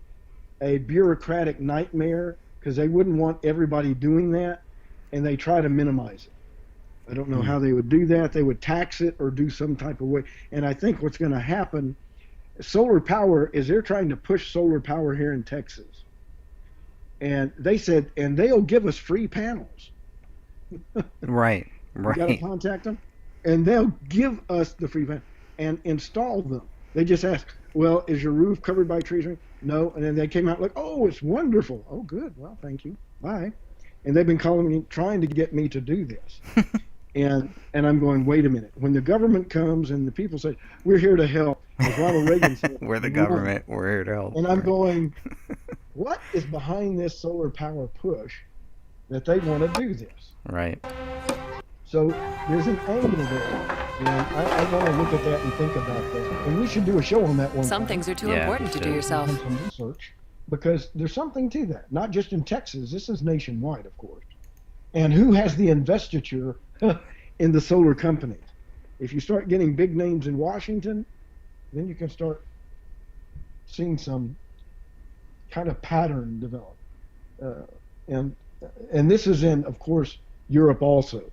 a bureaucratic nightmare, because they wouldn't want everybody doing that, and they try to minimize it. I don't know how they would do that. They would tax it or do some type of way. And I think what's going to happen, solar power, is they're trying to push solar power here in Texas. And they said, and they'll give us free panels. Right. You got to contact them, and they'll give us the free panels and install them. They just ask, well, is your roof covered by trees? No. And then they came out like, oh, it's wonderful. Oh, good. Well, thank you. Bye. And they've been calling me, trying to get me to do this. And I'm going, wait a minute. When the government comes and the people say, we're here to help, as Ronald Reagan said, we're the government, we're here to help. And I'm going, what is behind this solar power push that they want to do this? Right. So there's an angle there. And I want to look at that and think about that. And we should do a show on that one. Some things are too important to do yourself. Some research. because there's something to that. Not just in Texas. This is nationwide, of course. And who has the investiture in the solar companies? If you start getting big names in Washington, then you can start seeing some kind of pattern develop. Uh, and and this is in, of course, Europe also.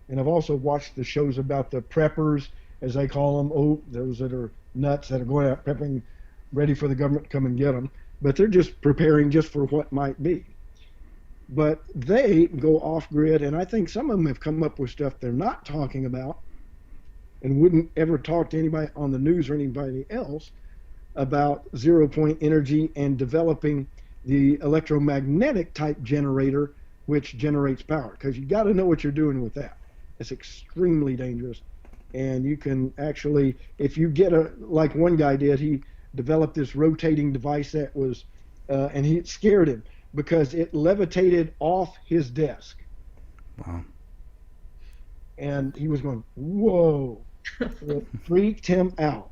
And I've also watched the shows about the preppers, as they call them. Oh, those that are nuts that are going out prepping, ready for the government to come and get them. But they're just preparing just for what might be. But they go off grid, and I think some of them have come up with stuff they're not talking about and wouldn't ever talk to anybody on the news or anybody else about zero point energy and developing the electromagnetic type generator which generates power, because you got to know what you're doing with that. It's extremely dangerous, and you can actually, if you get like one guy did, he developed this rotating device that was, and it scared him because it levitated off his desk. Wow. And he was going, whoa. It freaked him out.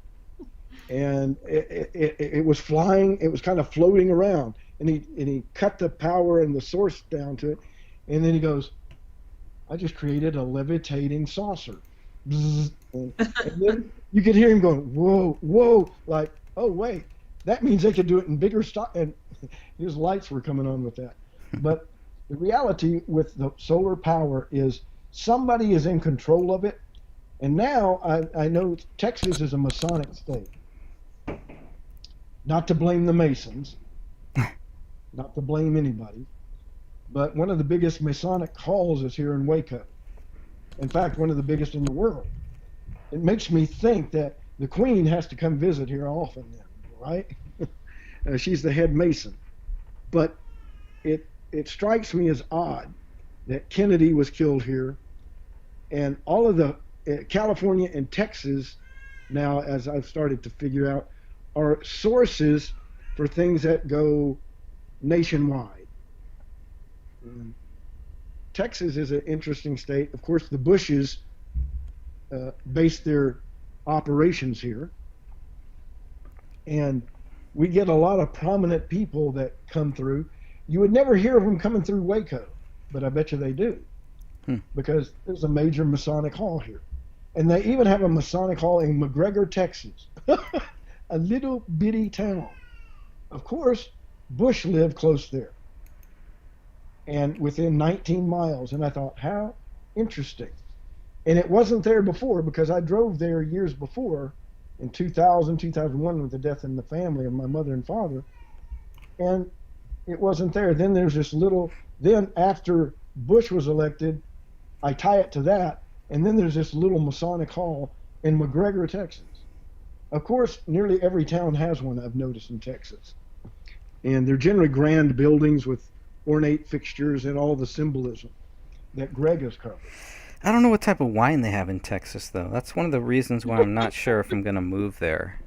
And it was flying, it was kind of floating around. And he cut the power and the source down to it. And then he goes, I just created a levitating saucer. And then you could hear him going, whoa, whoa, like, oh, wait, that means they could do it in bigger stuff. And his lights were coming on with that. But the reality with the solar power is somebody is in control of it. And now I know Texas is a Masonic state. Not to blame the Masons, not to blame anybody, but one of the biggest Masonic halls is here in Waco. In fact, one of the biggest in the world. It makes me think that the Queen has to come visit here often then, right? She's the head Mason. But it strikes me as odd that Kennedy was killed here, and all of the California and Texas now, as I've started to figure out, are sources for things that go nationwide. Texas is an interesting state. Of course, the Bushes based their operations here. And we get a lot of prominent people that come through. You would never hear of them coming through Waco, but I bet you they do. Because there's a major Masonic hall here. And they even have a Masonic hall in McGregor, Texas. A little bitty town. Of course, Bush lived close there. And within 19 miles. And I thought, how interesting. And it wasn't there before, because I drove there years before, in 2000, 2001, with the death in the family of my mother and father. And it wasn't there. Then there's this little, then after Bush was elected, I tie it to that, and then there's this little Masonic hall in McGregor, Texas. Of course, nearly every town has one, I've noticed, in Texas. And they're generally grand buildings with ornate fixtures and all the symbolism that Greg has covered. I don't know what type of wine they have in Texas, though. That's one of the reasons why I'm not sure if I'm going to move there.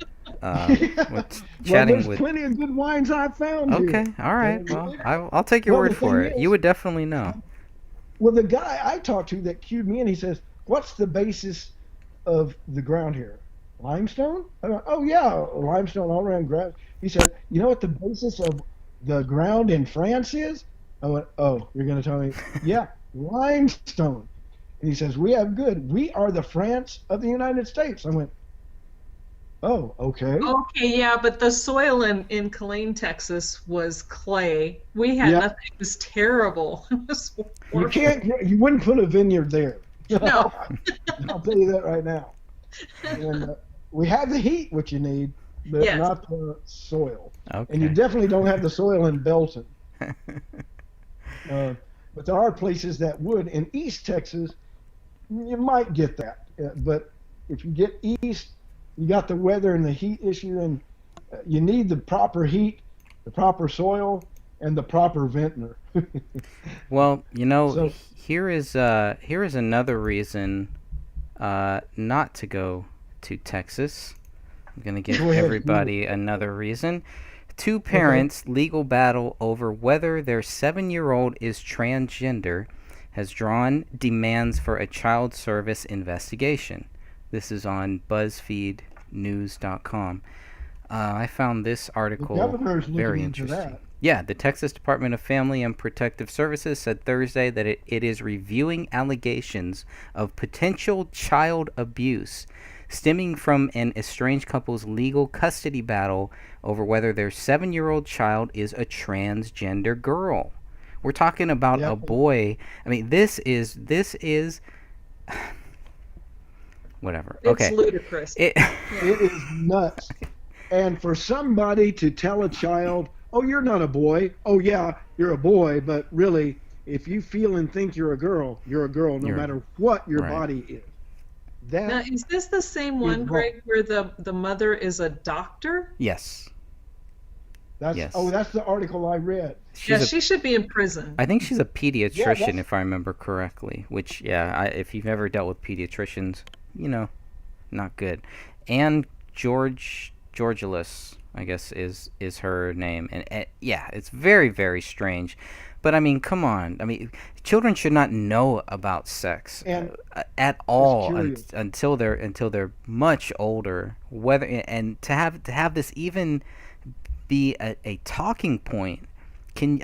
There's plenty of good wines I've found here. Okay, all right. Well, I'll take your word for it. You would definitely know. Well, the guy I talked to that cued me in, he says, what's the basis of the ground here? Limestone? I went, oh, yeah, limestone all around ground. He said, you know what the basis of the ground in France is? I went, oh, you're going to tell me? Yeah, limestone. And he says, we are the France of the United States. I went, oh, okay. Okay, yeah, but the soil in Killeen, Texas was clay. We had nothing. It was terrible. It was you wouldn't put a vineyard there. No. I'll tell you that right now. And we have the heat, which you need, but not the soil. Okay. And you definitely don't have the soil in Belton. But there are places that would. In East Texas, you might get that. But if you get east, you got the weather and the heat issue, and you need the proper heat, the proper soil, and the proper vintner. Well, here is another reason not to go to Texas. I'm going to give everybody another reason. Two parents' legal battle over whether their 7-year-old is transgender has drawn demands for a child service investigation. This is on BuzzFeedNews.com. I found this The article governor's very looking into interesting. that. Yeah, the Texas Department of Family and Protective Services said Thursday that it is reviewing allegations of potential child abuse stemming from an estranged couple's legal custody battle over whether their 7-year-old child is a transgender girl. We're talking about a Yep. boy. I mean, this is whatever. It's Okay. ludicrous. It It is nuts. And for somebody to tell a child, oh, you're not a boy. Oh, yeah, you're a boy. But really, if you feel and think you're a girl no You're matter what your right. body is. Now, That is this the same is one, wrong. Greg, where the mother is a doctor? Yes. Yes. That's the article I read. Yeah, She's a she should be in prison. I think she's a Yeah, pediatrician, that's if I remember correctly. Which, yeah, if you've ever dealt with pediatricians, not good. And Georgilus, I guess, is her name, and yeah, it's very very strange. But I mean, come on. I mean, children should not know about sex and at it's all curious. until they're much older. Whether and to have this even be a talking point.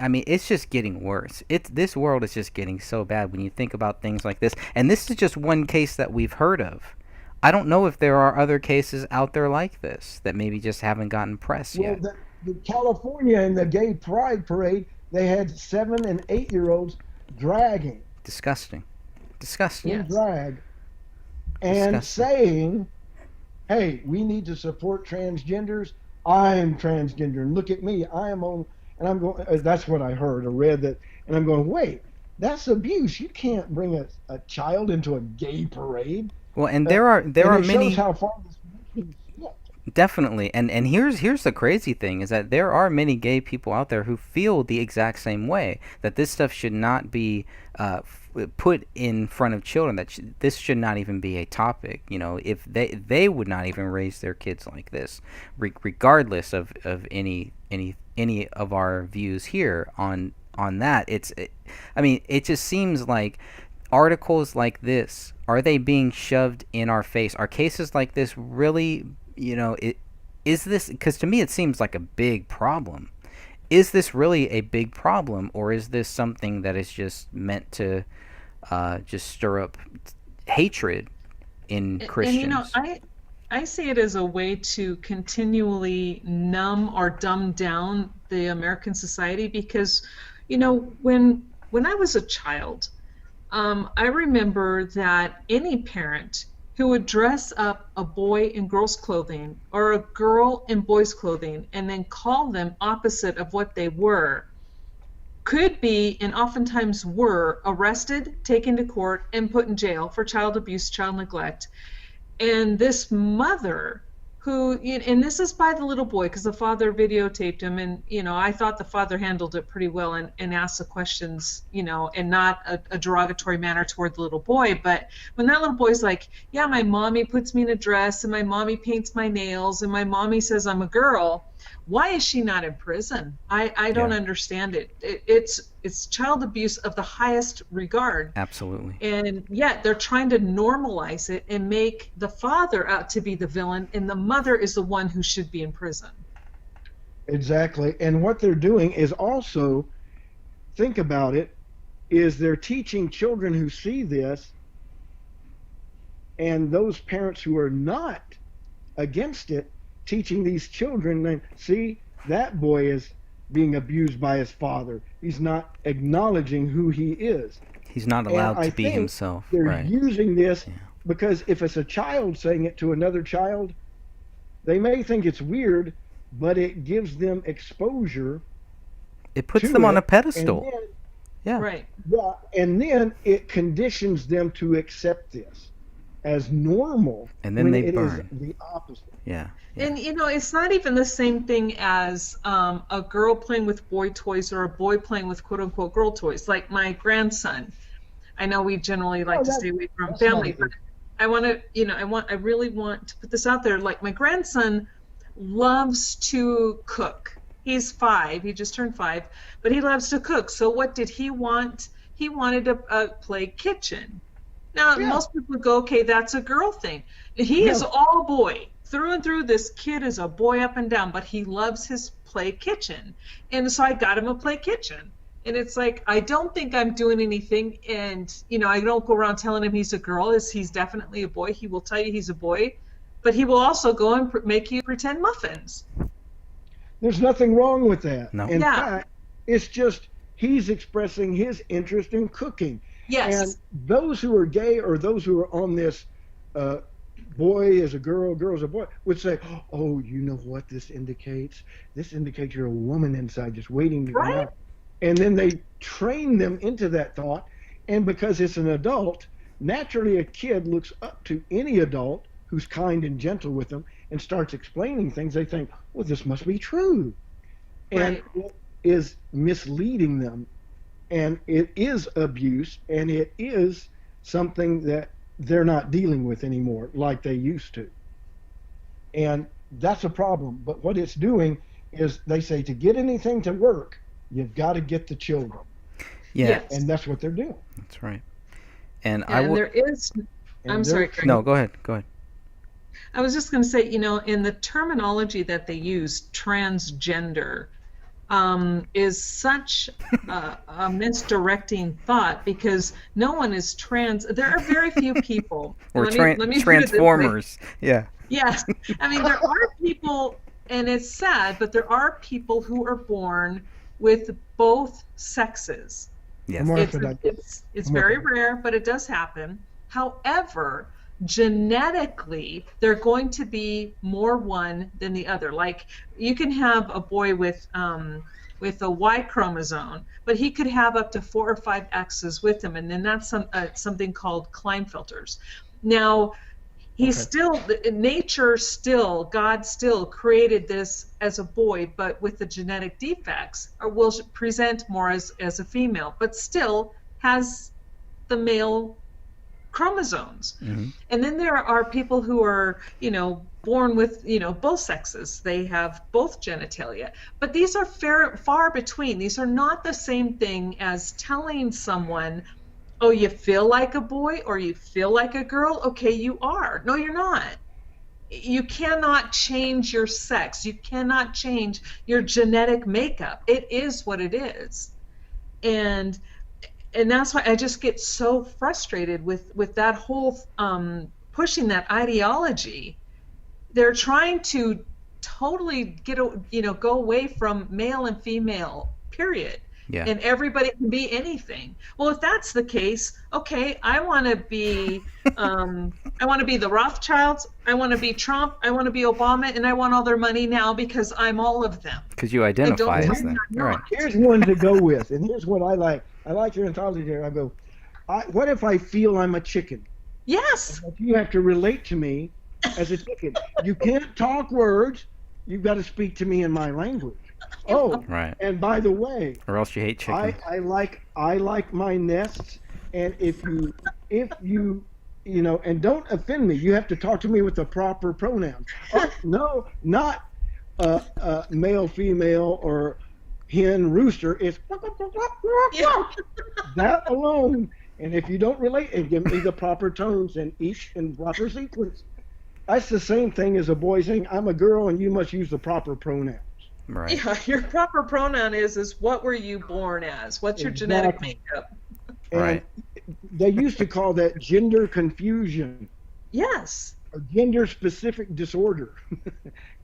I mean, it's just getting worse. This world is just getting so bad when you think about things like this. And this is just one case that we've heard of. I don't know if there are other cases out there like this that maybe just haven't gotten press Well, yet. the California in the Gay Pride Parade, they had 7 and 8-year-olds dragging Disgusting. Disgusting. in Yes. drag and Disgusting. saying, hey, we need to support transgenders. I'm transgender, and look at me. I am on, and I'm going. That's what I heard or read that, and I'm going, wait, that's abuse. You can't bring a child into a gay parade. Well, and Uh, there are and it many. shows how far this nation has slipped. Definitely, and here's the crazy thing is that there are many gay people out there who feel the exact same way, that this stuff should not be put in front of children, that this should not even be a topic. If they would not even raise their kids like this, regardless of any of our views here on that. I mean, it just seems like articles like this, are they being shoved in our face? Are cases like this really, is this, because to me it seems like a big problem. Is this really a big problem, or is this something that is just meant to just stir up hatred in Christians? And I see it as a way to continually numb or dumb down the American society because, when I was a child, I remember that any parent who would dress up a boy in girls' clothing or a girl in boys' clothing and then call them opposite of what they were could be, and oftentimes were, arrested, taken to court, and put in jail for child abuse, child neglect. And this mother and this is by the little boy because the father videotaped him, and I thought the father handled it pretty well and asked the questions, and not a derogatory manner toward the little boy. But when that little boy's like, yeah, my mommy puts me in a dress and my mommy paints my nails and my mommy says I'm a girl, why is she not in prison? I don't understand it. It's child abuse of the highest regard. Absolutely. And yet they're trying to normalize it and make the father out to be the villain, and the mother is the one who should be in prison. Exactly. And what they're doing is also, think about it, is they're teaching children who see this, and those parents who are not against it, teaching these children, see, that boy is being abused by his father. He's not acknowledging who he is. He's not allowed And I to be think himself. They're Right. using this Yeah. because if it's a child saying it to another child, they may think it's weird, but it gives them exposure. It puts to them on it, a pedestal. And then, Yeah. Right. yeah, and then it conditions them to accept this as normal. And then when they it burn. is the opposite. Yeah. And it's not even the same thing as a girl playing with boy toys or a boy playing with quote unquote girl toys. Like my grandson, I know we generally like to stay away from that's family, not but I want to, I really want to put this out there. Like my grandson loves to cook. He's 5. He just turned 5, but he loves to cook. So what did he want? He wanted to play kitchen. Now, Yeah. most people would go, okay, that's a girl thing. He is all boy. through and through, this kid is a boy up and down, but he loves his play kitchen. And so I got him a play kitchen. And it's like, I don't think I'm doing anything. And, I don't go around telling him he's a girl. He's definitely a boy. He will tell you he's a boy. But he will also go and make you pretend muffins. There's nothing wrong with that. No. In fact, it's just he's expressing his interest in cooking. Yes. And those who are gay or those who are on this boy is a girl, girl is a boy, would say, oh, you know what this indicates? This indicates you're a woman inside just waiting to come out. And then they train them into that thought. And because it's an adult, naturally a kid looks up to any adult who's kind and gentle with them and starts explaining things. They think, well, this must be true. And it is misleading them. And it is abuse, and it is something that they're not dealing with anymore like they used to. And that's a problem. But what it's doing is they say to get anything to work, you've got to get the children. Yeah. Yes. And that's what they're doing. That's right. And there is... I'm sorry, Craig. No, go ahead. I was just going to say, in the terminology that they use, transgender, is such a misdirecting thought, because no one is trans. There are very few people. Or transformers. Yeah. Yes. I mean, there are people, and it's sad, but there are people who are born with both sexes. Yes. It's very rare, but it does happen. However, genetically, they're going to be more one than the other. Like, you can have a boy with a Y chromosome, but he could have up to 4 or 5 X's with him, and then that's something called Klinefelters. Now, God still created this as a boy, but with the genetic defects, or will present more as a female, but still has the male chromosomes. Mm-hmm. And then there are people who are, born with, both sexes. They have both genitalia. But these are far between. These are not the same thing as telling someone, oh, you feel like a boy or you feel like a girl? Okay, you are. No, you're not. You cannot change your sex. You cannot change your genetic makeup. It is what it is. And that's why I just get so frustrated with that whole pushing that ideology. They're trying to totally go away from male and female, period. Yeah. And everybody can be anything. Well, if that's the case, okay, I want to be the Rothschilds, I want to be Trump, I want to be Obama, and I want all their money now because I'm all of them. Because you identify as that. Right. Here's one to go with, and here's what I like. I like your anthology there. I go, what if I feel I'm a chicken? Yes. You have to relate to me as a chicken. You can't talk words. You've got to speak to me in my language. Oh, right. And by the way, or else you hate chicken. I like my nests, and if you and don't offend me. You have to talk to me with the proper pronouns. No, not male, female, or hen, rooster. It's that alone. And if you don't relate, and give me the proper tones and each in proper sequence. That's the same thing as a boy saying, I'm a girl and you must use the proper pronouns. Right. Yeah, your proper pronoun is what were you born as? What's your genetic makeup? And right. They used to call that gender confusion. Yes. A gender-specific disorder.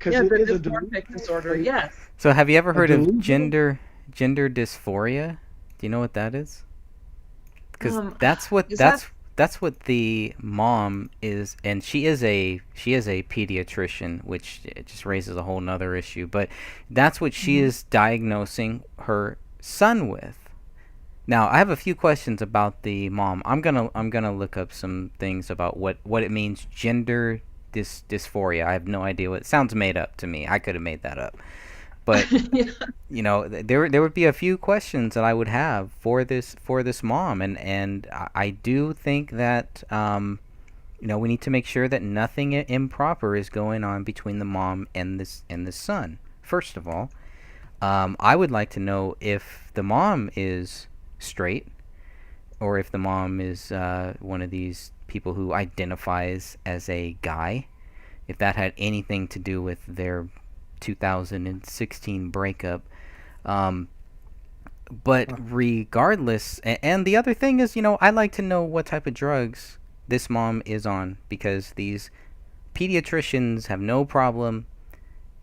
Yeah, the dysmorphic disorder, yes. So have you ever heard of gender dysphoria? Do you know what that is? Because that's what the mom is, and she is a pediatrician, which it just raises a whole nother issue. But that's what she is diagnosing her son with. Now, I have a few questions about the mom. I'm gonna look up some things about what it means, gender dysphoria. I have no idea what it sounds made up to me. I could have made that up. But there would be a few questions that I would have for this mom, and I do think that we need to make sure that nothing improper is going on between the mom and the son. First of all, I would like to know if the mom is straight, or if the mom is one of these people who identifies as a guy. if that had anything to do with their 2016 breakup. But regardless, and the other thing is, I like to know what type of drugs this mom is on, because these pediatricians have no problem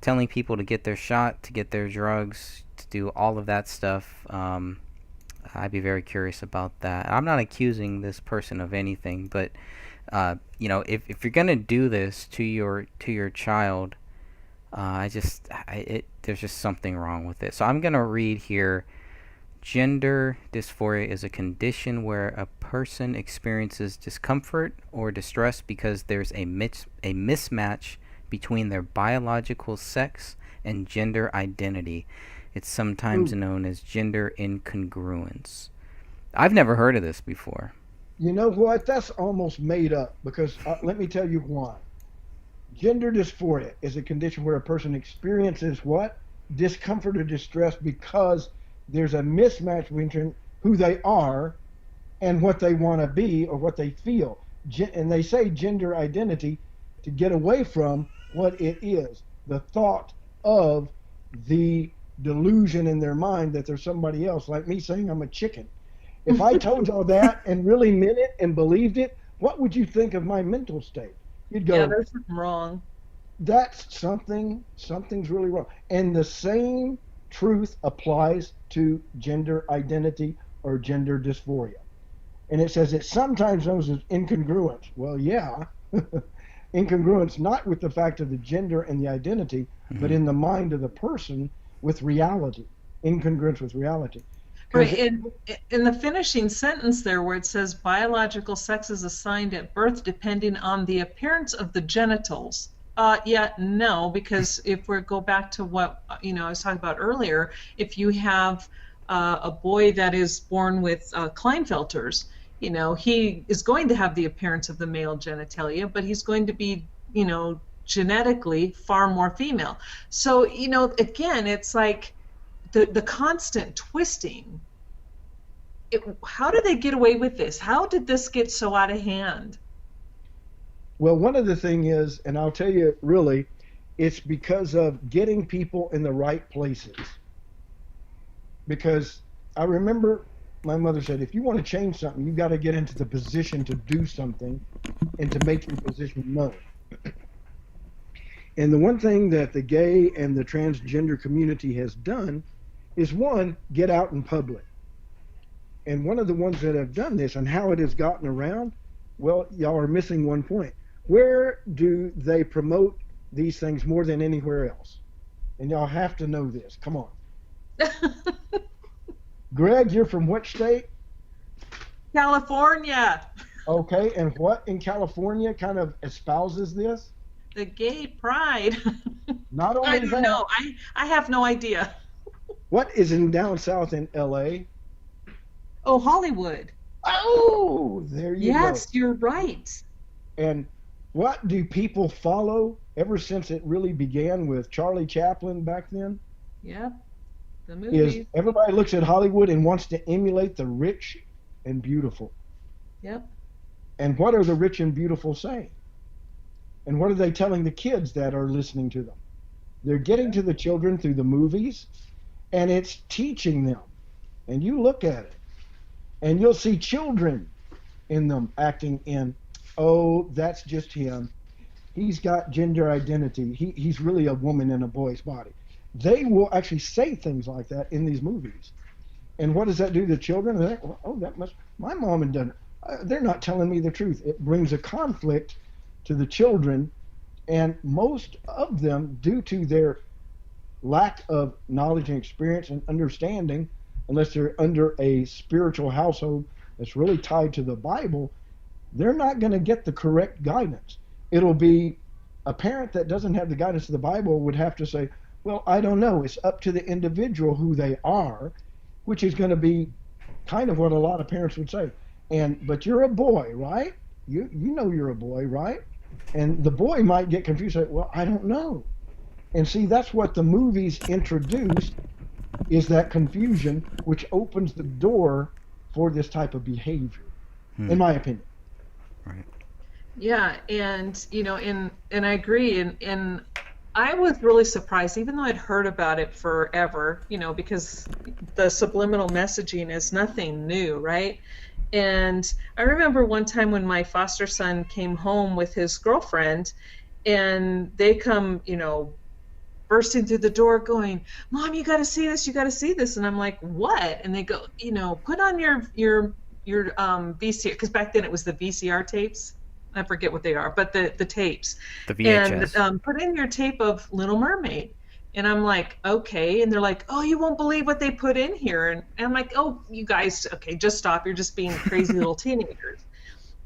telling people to get their shot, to get their drugs, to do all of that stuff. I'd be very curious about that. I'm not accusing this person of anything, but if you're gonna do this to your child, there's just something wrong with it. So I'm gonna read here. Gender dysphoria is a condition where a person experiences discomfort or distress because there's a mismatch between their biological sex and gender identity. It's sometimes known as gender incongruence. I've never heard of this before. You know what? That's almost made up, because let me tell you why. Gender dysphoria is a condition where a person experiences what? Discomfort or distress because there's a mismatch between who they are and what they want to be or what they feel. And they say gender identity to get away from what it is, the thought of the delusion in their mind that there's somebody else, like me saying I'm a chicken. If I told y'all that and really meant it and believed it, what would you think of my mental state? You'd go, yeah, there's something wrong. That's something's really wrong. And the same truth applies to gender identity or gender dysphoria. And it says it's sometimes known as incongruence. Well, yeah, incongruence not with the fact of the gender and the identity, but in the mind of the person with reality. Incongruence with reality. Right, in the finishing sentence there where it says biological sex is assigned at birth depending on the appearance of the genitals. No, because if we go back to what I was talking about earlier, if you have a boy that is born with Klinefelters, he is going to have the appearance of the male genitalia, but he's going to be, genetically far more female. So, again, it's like the constant twisting. How did they get away with this? How did this get so out of hand? Well, one of the things is, and I'll tell you really, it's because of getting people in the right places. Because I remember my mother said, if you want to change something, you've got to get into the position to do something and to make your position known. And the one thing that the gay and the transgender community has done is, one, get out in public. And one of the ones that have done this and how it has gotten around, well, y'all are missing one point. Where do they promote these things more than anywhere else? And y'all have to know this. Come on. Greg, you're from which state? California. Okay, and what in California kind of espouses this? The gay pride. Not only I don't know. I have no idea. What is in down south in L.A.? Oh, Hollywood. Oh, there you go. Yes, you're right. And what do people follow ever since it really began with Charlie Chaplin back then? Yep, the movies. Is everybody looks at Hollywood and wants to emulate the rich and beautiful. Yep. And what are the rich and beautiful saying? And what are they telling the kids that are listening to them? They're getting to the children through the movies, and it's teaching them. And you look at it, and you'll see children in them acting in, oh, that's just him. He's got gender identity. He's really a woman in a boy's body. They will actually say things like that in these movies. And what does that do to the children? They're like, oh, that must, my mom had done it. They're not telling me the truth. It brings a conflict to the children, and most of them, due to their lack of knowledge and experience and understanding, unless they're under a spiritual household that's really tied to the Bible, they're not going to get the correct guidance. It'll be a parent that doesn't have the guidance of the Bible would have to say, well, I don't know. It's up to the individual who they are, which is going to be kind of what a lot of parents would say. But you're a boy, right? You know you're a boy, right? And the boy might get confused, say, well, I don't know. And see, that's what the movies introduced, is that confusion, which opens the door for this type of behavior, in my opinion. Right. Yeah, and and I agree, and I was really surprised, even though I'd heard about it forever, because the subliminal messaging is nothing new, right? And I remember one time when my foster son came home with his girlfriend, and they come, bursting through the door going, "Mom, you got to see this, you got to see this." And I'm like, "What?" And they go, "Put on your VCR," because back then it was the VCR tapes. I forget what they are, but the tapes. The VHS. And put in your tape of Little Mermaid. And I'm like, "Okay." And they're like, "Oh, you won't believe what they put in here." And I'm like, "Oh, you guys, okay, just stop. You're just being crazy little teenagers."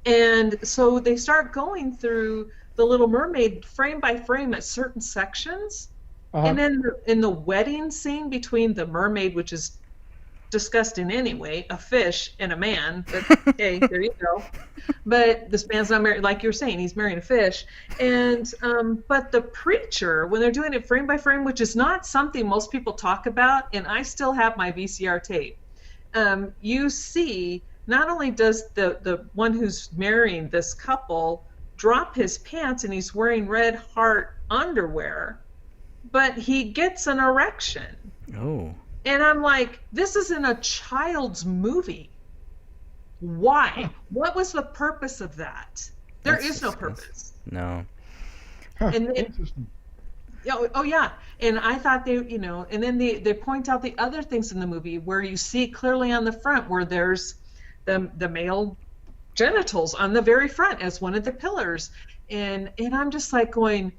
And so they start going through the Little Mermaid frame by frame at certain sections. And then in the wedding scene between the mermaid, which is disgusting anyway, a fish and a man, but hey, there you go. But this man's not married, like you're saying, he's marrying a fish. And but the preacher, when they're doing it frame by frame, which is not something most people talk about, and I still have my VCR tape, you see not only does the one who's marrying this couple drop his pants and he's wearing red heart underwear, but he gets an erection. Oh. And I'm like, this isn't a child's movie. Why? What was the purpose of that? There is no purpose. No. And then, Interesting. oh yeah. And I thought and then they point out the other things in the movie where you see clearly on the front where there's the male genitals on the very front as one of the pillars. And I'm just like going,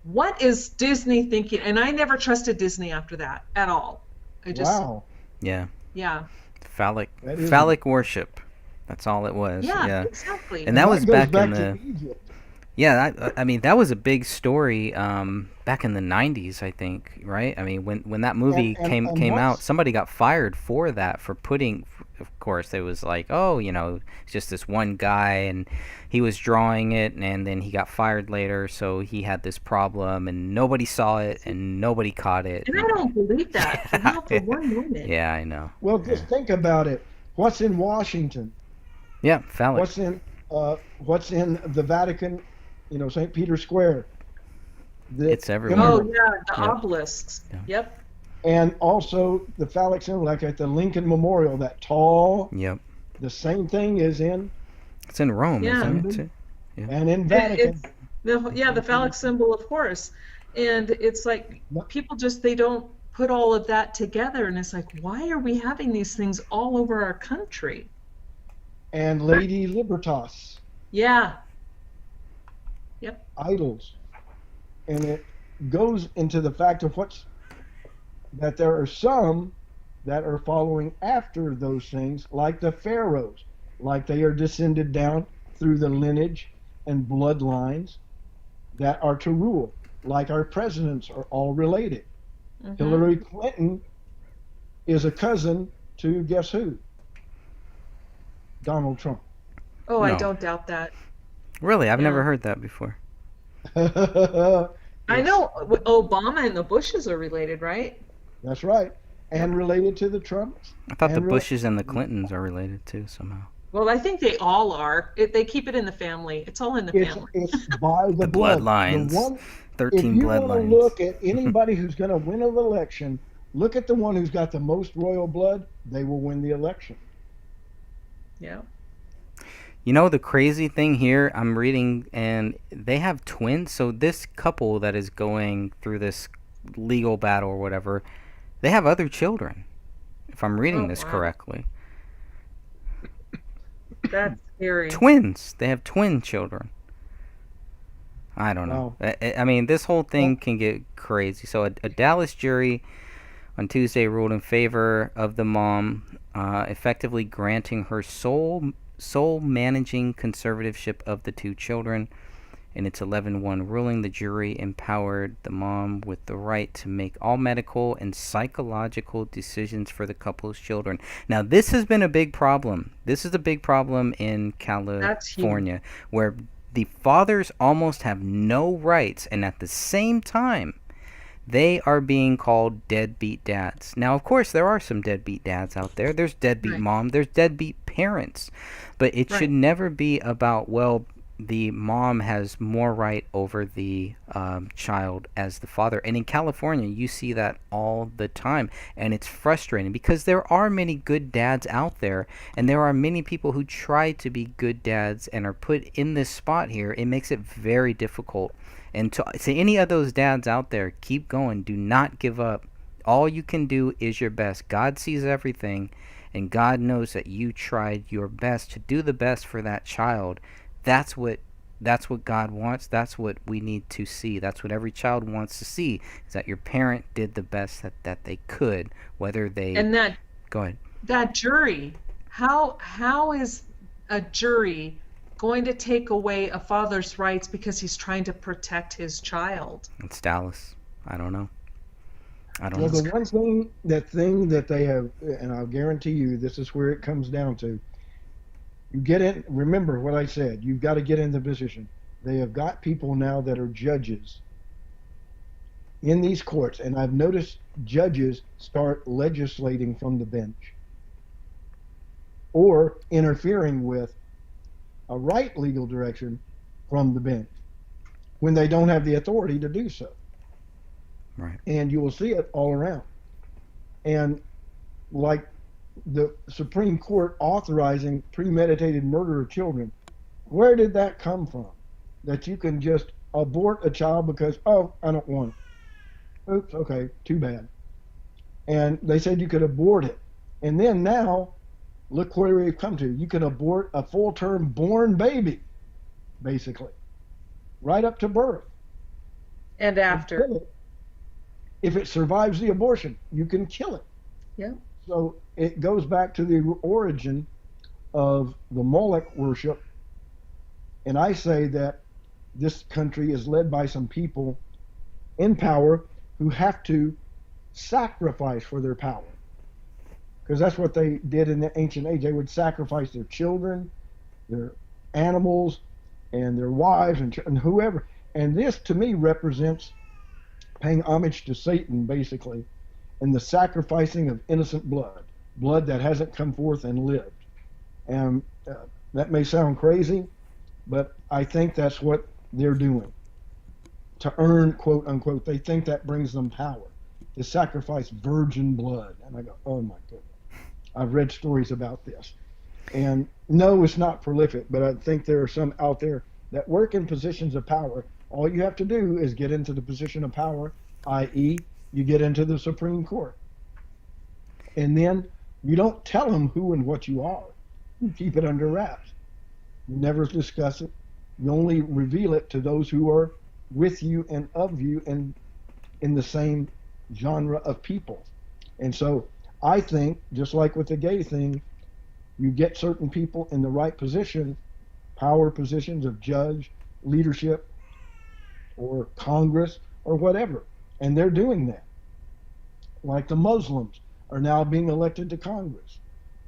what is Disney thinking? And I never trusted Disney after that at all. Wow. Yeah. Yeah. Phallic worship. That's all it was. Yeah, exactly. And that was goes back in to the Egypt. Yeah, I mean that was a big story back in the 90s, I think, right? I mean when that movie came out, somebody got fired for that, for putting, of course it was like, oh, it's just this one guy and he was drawing it and then he got fired later, so he had this problem and nobody saw it and nobody caught it. And I don't believe that not for one moment. Yeah, I know. Well, just think about it. What's in Washington? Yeah, phallic. What's in the Vatican? St. Peter's Square. It's everywhere. Oh yeah, the obelisks. Yeah. Yep. And also the phallic symbol, like at the Lincoln Memorial, that tall. Yep. The same thing is in. It's in Rome, isn't it? Too? Yeah. And in Vatican. The phallic symbol of Horus, and it's like people they don't put all of that together, and it's like, why are we having these things all over our country? And Lady Libertas. Yeah. Yep. Idols. And it goes into the fact of that there are some that are following after those things, like the pharaohs, like they are descended down through the lineage and bloodlines that are to rule, like our presidents are all related. Mm-hmm. Hillary Clinton is a cousin to guess who? Donald Trump. Oh, no. I don't doubt that. Really? I've never heard that before. Yes. I know Obama and the Bushes are related, right? That's right. And related to the Trumps. I thought the Bushes and the Clintons are related too somehow. Well, I think they all are. They keep it in the family. It's all in the family. It's by the bloodlines. 13 bloodlines. If you want to look at anybody who's going to win an election, look at the one who's got the most royal blood. They will win the election. Yeah. The crazy thing here, I'm reading, and they have twins. So this couple that is going through this legal battle or whatever, they have other children, if I'm reading this correctly. That's scary. Twins. They have twin children. I don't know. I mean, this whole thing can get crazy. So a Dallas jury on Tuesday ruled in favor of the mom, effectively granting her sole managing conservatorship of the two children. In its 11-1 ruling, the jury empowered the mom with the right to make all medical and psychological decisions for the couple's children. Now, this has been a big problem. This is a big problem in California, where the fathers almost have no rights, and at the same time, they are being called deadbeat dads. Now, of course, there are some deadbeat dads out there. There's deadbeat mom, there's deadbeat parents. But it should never be about, well, the mom has more right over the child as the father. And in California, you see that all the time. And it's frustrating because there are many good dads out there. And there are many people who try to be good dads and are put in this spot here. It makes it very difficult. And to any of those dads out there, keep going. Do not give up. All you can do is your best. God sees everything. And God knows that you tried your best to do the best for that child. That's what God wants. That's what we need to see. That's what every child wants to see, is that your parent did the best that they could, whether they... And that... Go ahead. That jury, how is a jury going to take away a father's rights because he's trying to protect his child? It's Dallas. I don't know. Well, the one thing that they have, and I'll guarantee you this is where it comes down to, you get in, remember what I said, you've got to get in the position. They have got people now that are judges in these courts, and I've noticed judges start legislating from the bench or interfering with a right legal direction from the bench when they don't have the authority to do so. Right. And you will see it all around. And like the Supreme Court authorizing premeditated murder of children, where did that come from? That you can just abort a child because, oh, I don't want it. Oops, okay, too bad. And they said you could abort it. And then now, look where we've come to. You can abort a full-term born baby, basically, right up to birth. And after. If it survives the abortion, you can kill it. Yeah. So it goes back to the origin of the Moloch worship. And I say that this country is led by some people in power who have to sacrifice for their power. Because that's what they did in the ancient age. They would sacrifice their children, their animals, and their wives, and whoever. And this, to me, represents paying homage to Satan, basically, and the sacrificing of innocent blood that hasn't come forth and lived. And that may sound crazy, but I think that's what they're doing to earn, quote unquote. They think that brings them power, to sacrifice virgin blood. And I go, oh my goodness. I've read stories about this. And no, it's not prolific, but I think there are some out there that work in positions of power. All you have to do is get into the position of power, i.e., you get into the Supreme Court. And then you don't tell them who and what you are. You keep it under wraps. You never discuss it. You only reveal it to those who are with you and of you and in the same genre of people. And so I think, just like with the gay thing, you get certain people in the right position, power positions of judge, leadership, or Congress, or whatever. And they're doing that. Like the Muslims are now being elected to Congress.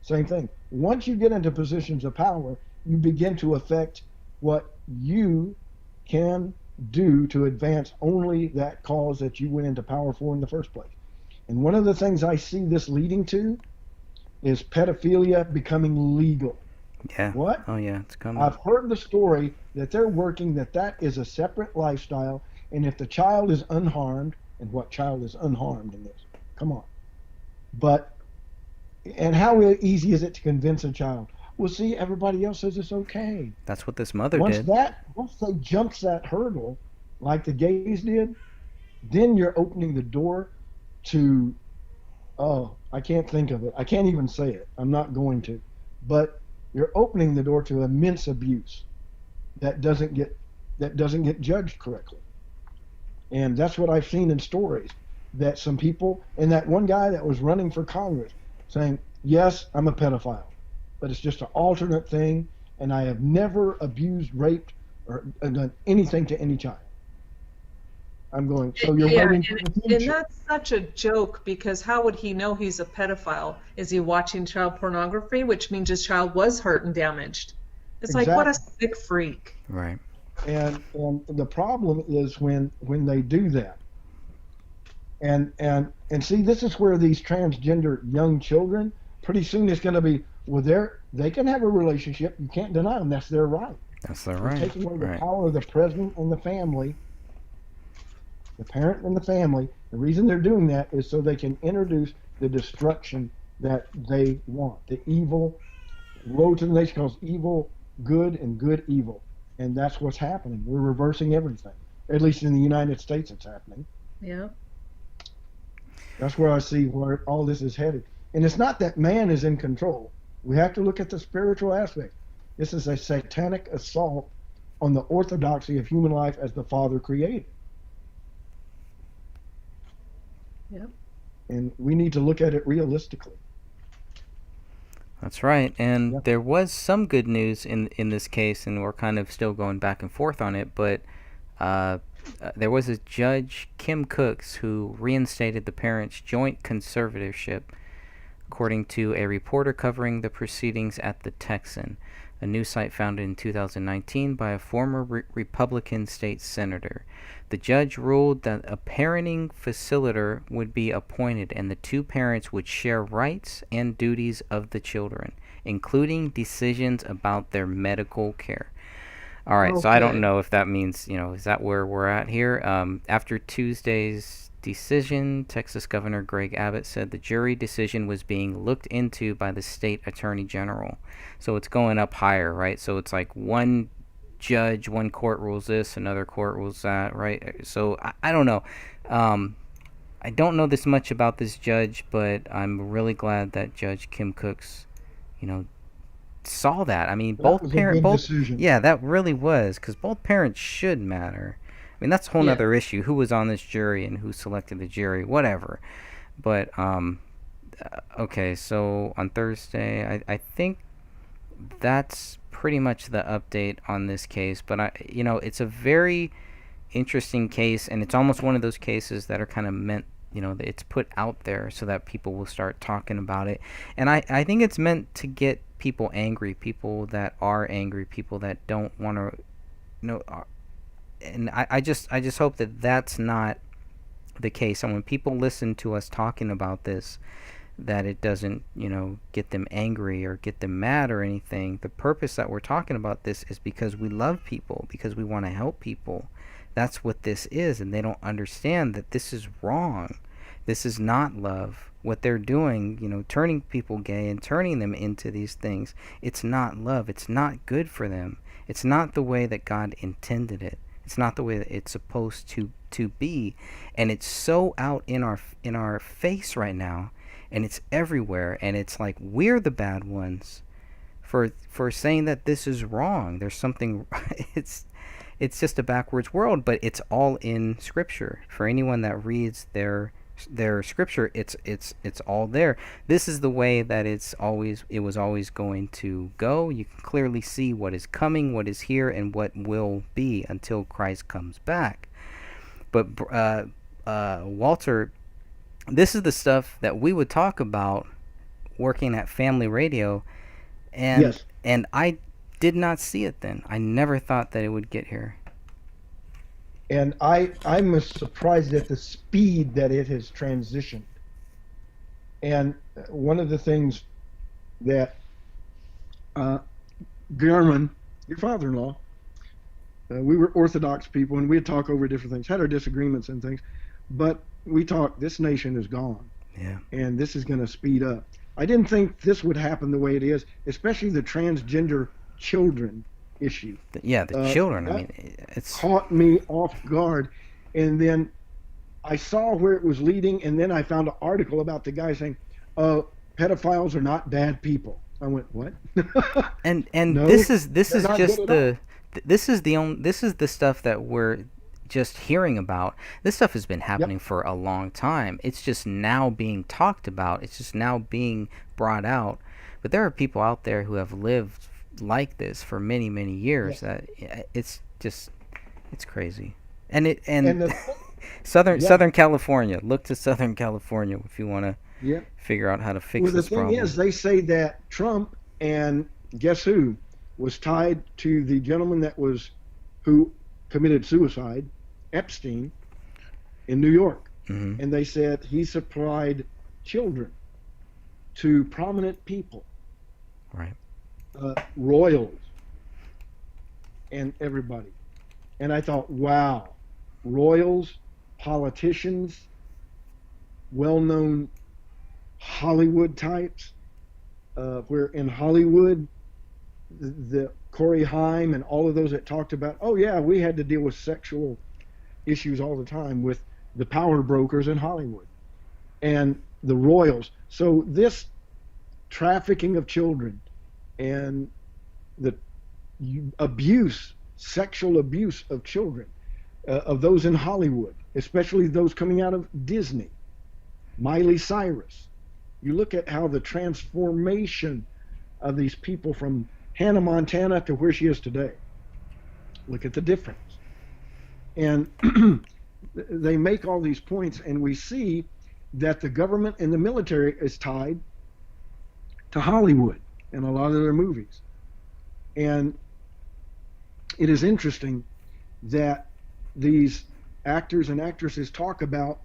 Same thing. Once you get into positions of power, you begin to affect what you can do to advance only that cause that you went into power for in the first place. And one of the things I see this leading to is pedophilia becoming legal. Yeah. What? Oh, yeah, it's coming. I've heard the story that they're working that is a separate lifestyle, and if the child is unharmed, and what child is unharmed in this? Come on. But, and how easy is it to convince a child? Well, see, everybody else says it's okay. That's what this mother Once did. they jumps that hurdle, like the gays did, then you're opening the door to, oh, I can't think of it. I can't even say it. I'm not going to. But you're opening the door to immense abuse that doesn't get judged correctly. And that's what I've seen in stories, that some people, and that one guy that was running for Congress saying, yes, I'm a pedophile, but it's just an alternate thing, and I have never abused, raped, or done anything to any child. I'm going, so you're waiting for the future. And that's such a joke, because how would he know he's a pedophile? Is he watching child pornography, which means his child was hurt and damaged? It's Exactly. like, what a sick freak. Right. And the problem is when they do that, And see, this is where these transgender young children, pretty soon it's going to be, well, they can have a relationship. You can't deny them. That's their right. That's their You're right. taking away the Right. power of the president and the family, the parent and the family. The reason they're doing that is so they can introduce the destruction that they want. The evil, woe to the nation calls evil good and good evil. And that's what's happening. We're reversing everything. At least in the United States, it's happening. Yeah. That's where I see where all this is headed. And it's not that man is in control. We have to look at the spiritual aspect. This is a satanic assault on the orthodoxy of human life as the Father created. Yep. And we need to look at it realistically. That's right. And Yeah. there was some good news in this case, and we're kind of still going back and forth on it, but there was a judge, Kim Cooks, who reinstated the parents' joint conservatorship, according to a reporter covering the proceedings at the Texan, a news site founded in 2019 by a former Republican state senator. The judge ruled that a parenting facilitator would be appointed and the two parents would share rights and duties of the children, including decisions about their medical care. All right, so I don't know if that means, is that where we're at here? After Tuesday's decision, Texas Governor Greg Abbott said the jury decision was being looked into by the state attorney general. So it's going up higher, right? So it's like one judge, one court rules this, another court rules that, right? So I don't know. I don't know this much about this judge, but I'm really glad that Judge Kim Cooks, saw that. I mean, both parents, yeah, that really was, because both parents should matter. I mean, that's a whole other issue. Who was on this jury and who selected the jury, whatever. But okay, so on Thursday, I think that's pretty much the update on this case. But it's a very interesting case, and it's almost one of those cases that are kind of meant, it's put out there so that people will start talking about it. And I think it's meant to get people angry, people that are angry, people that don't want to, and I just hope that that's not the case. And when people listen to us talking about this, that it doesn't, get them angry or get them mad or anything. The purpose that we're talking about this is because we love people, because we want to help people. That's what this is, and they don't understand that this is wrong. This is not love. What they're doing, turning people gay and turning them into these things, it's not love. It's not good for them. It's not the way that God intended it. It's not the way that it's supposed to be. And it's so out in our face right now, and it's everywhere, and it's like we're the bad ones for saying that this is wrong. There's something it's just a backwards world, but it's all in Scripture. For anyone that reads their Scripture, it's all there. This is the way that it was always going to go. You can clearly see what is coming, what is here, and what will be until Christ comes back. But Walter, this is the stuff that we would talk about working at Family Radio, and I did not see it then. I never thought that it would get here. And I'm surprised at the speed that it has transitioned. And one of the things that German, your father-in-law, we were Orthodox people, and we'd talk over different things, had our disagreements and things, but we talked, this nation is gone. Yeah. And this is going to speed up. I didn't think this would happen the way it is, especially the transgender children issue. Yeah, the children. I mean, it's caught me off guard. And then I saw where it was leading, and then I found an article about the guy saying, pedophiles are not bad people. I went, what? and No, this is just the this is the stuff that we're just hearing about. This stuff has been happening for a long time. It's just now being talked about. It's just now being brought out. But there are people out there who have lived like this for many, many years. That it's crazy. And Southern California. Look to Southern California if you want to figure out how to fix this problem. The thing is, they say that Trump and guess who was tied to the gentleman who committed suicide, Epstein, in New York. Mm-hmm. And they said he supplied children to prominent people, Right. royals, and everybody. And I thought, wow, royals, politicians, well-known Hollywood types, where in Hollywood, the Corey Haim and all of those that talked about, oh yeah, we had to deal with sexual issues all the time with the power brokers in Hollywood and the royals. So this trafficking of children and the abuse, sexual abuse of children, of those in Hollywood, especially those coming out of Disney, Miley Cyrus. You look at how the transformation of these people from Hannah Montana to where she is today. Look at the difference. And they make all these points, and we see that the government and the military is tied to Hollywood in a lot of their movies. And it is interesting that these actors and actresses talk about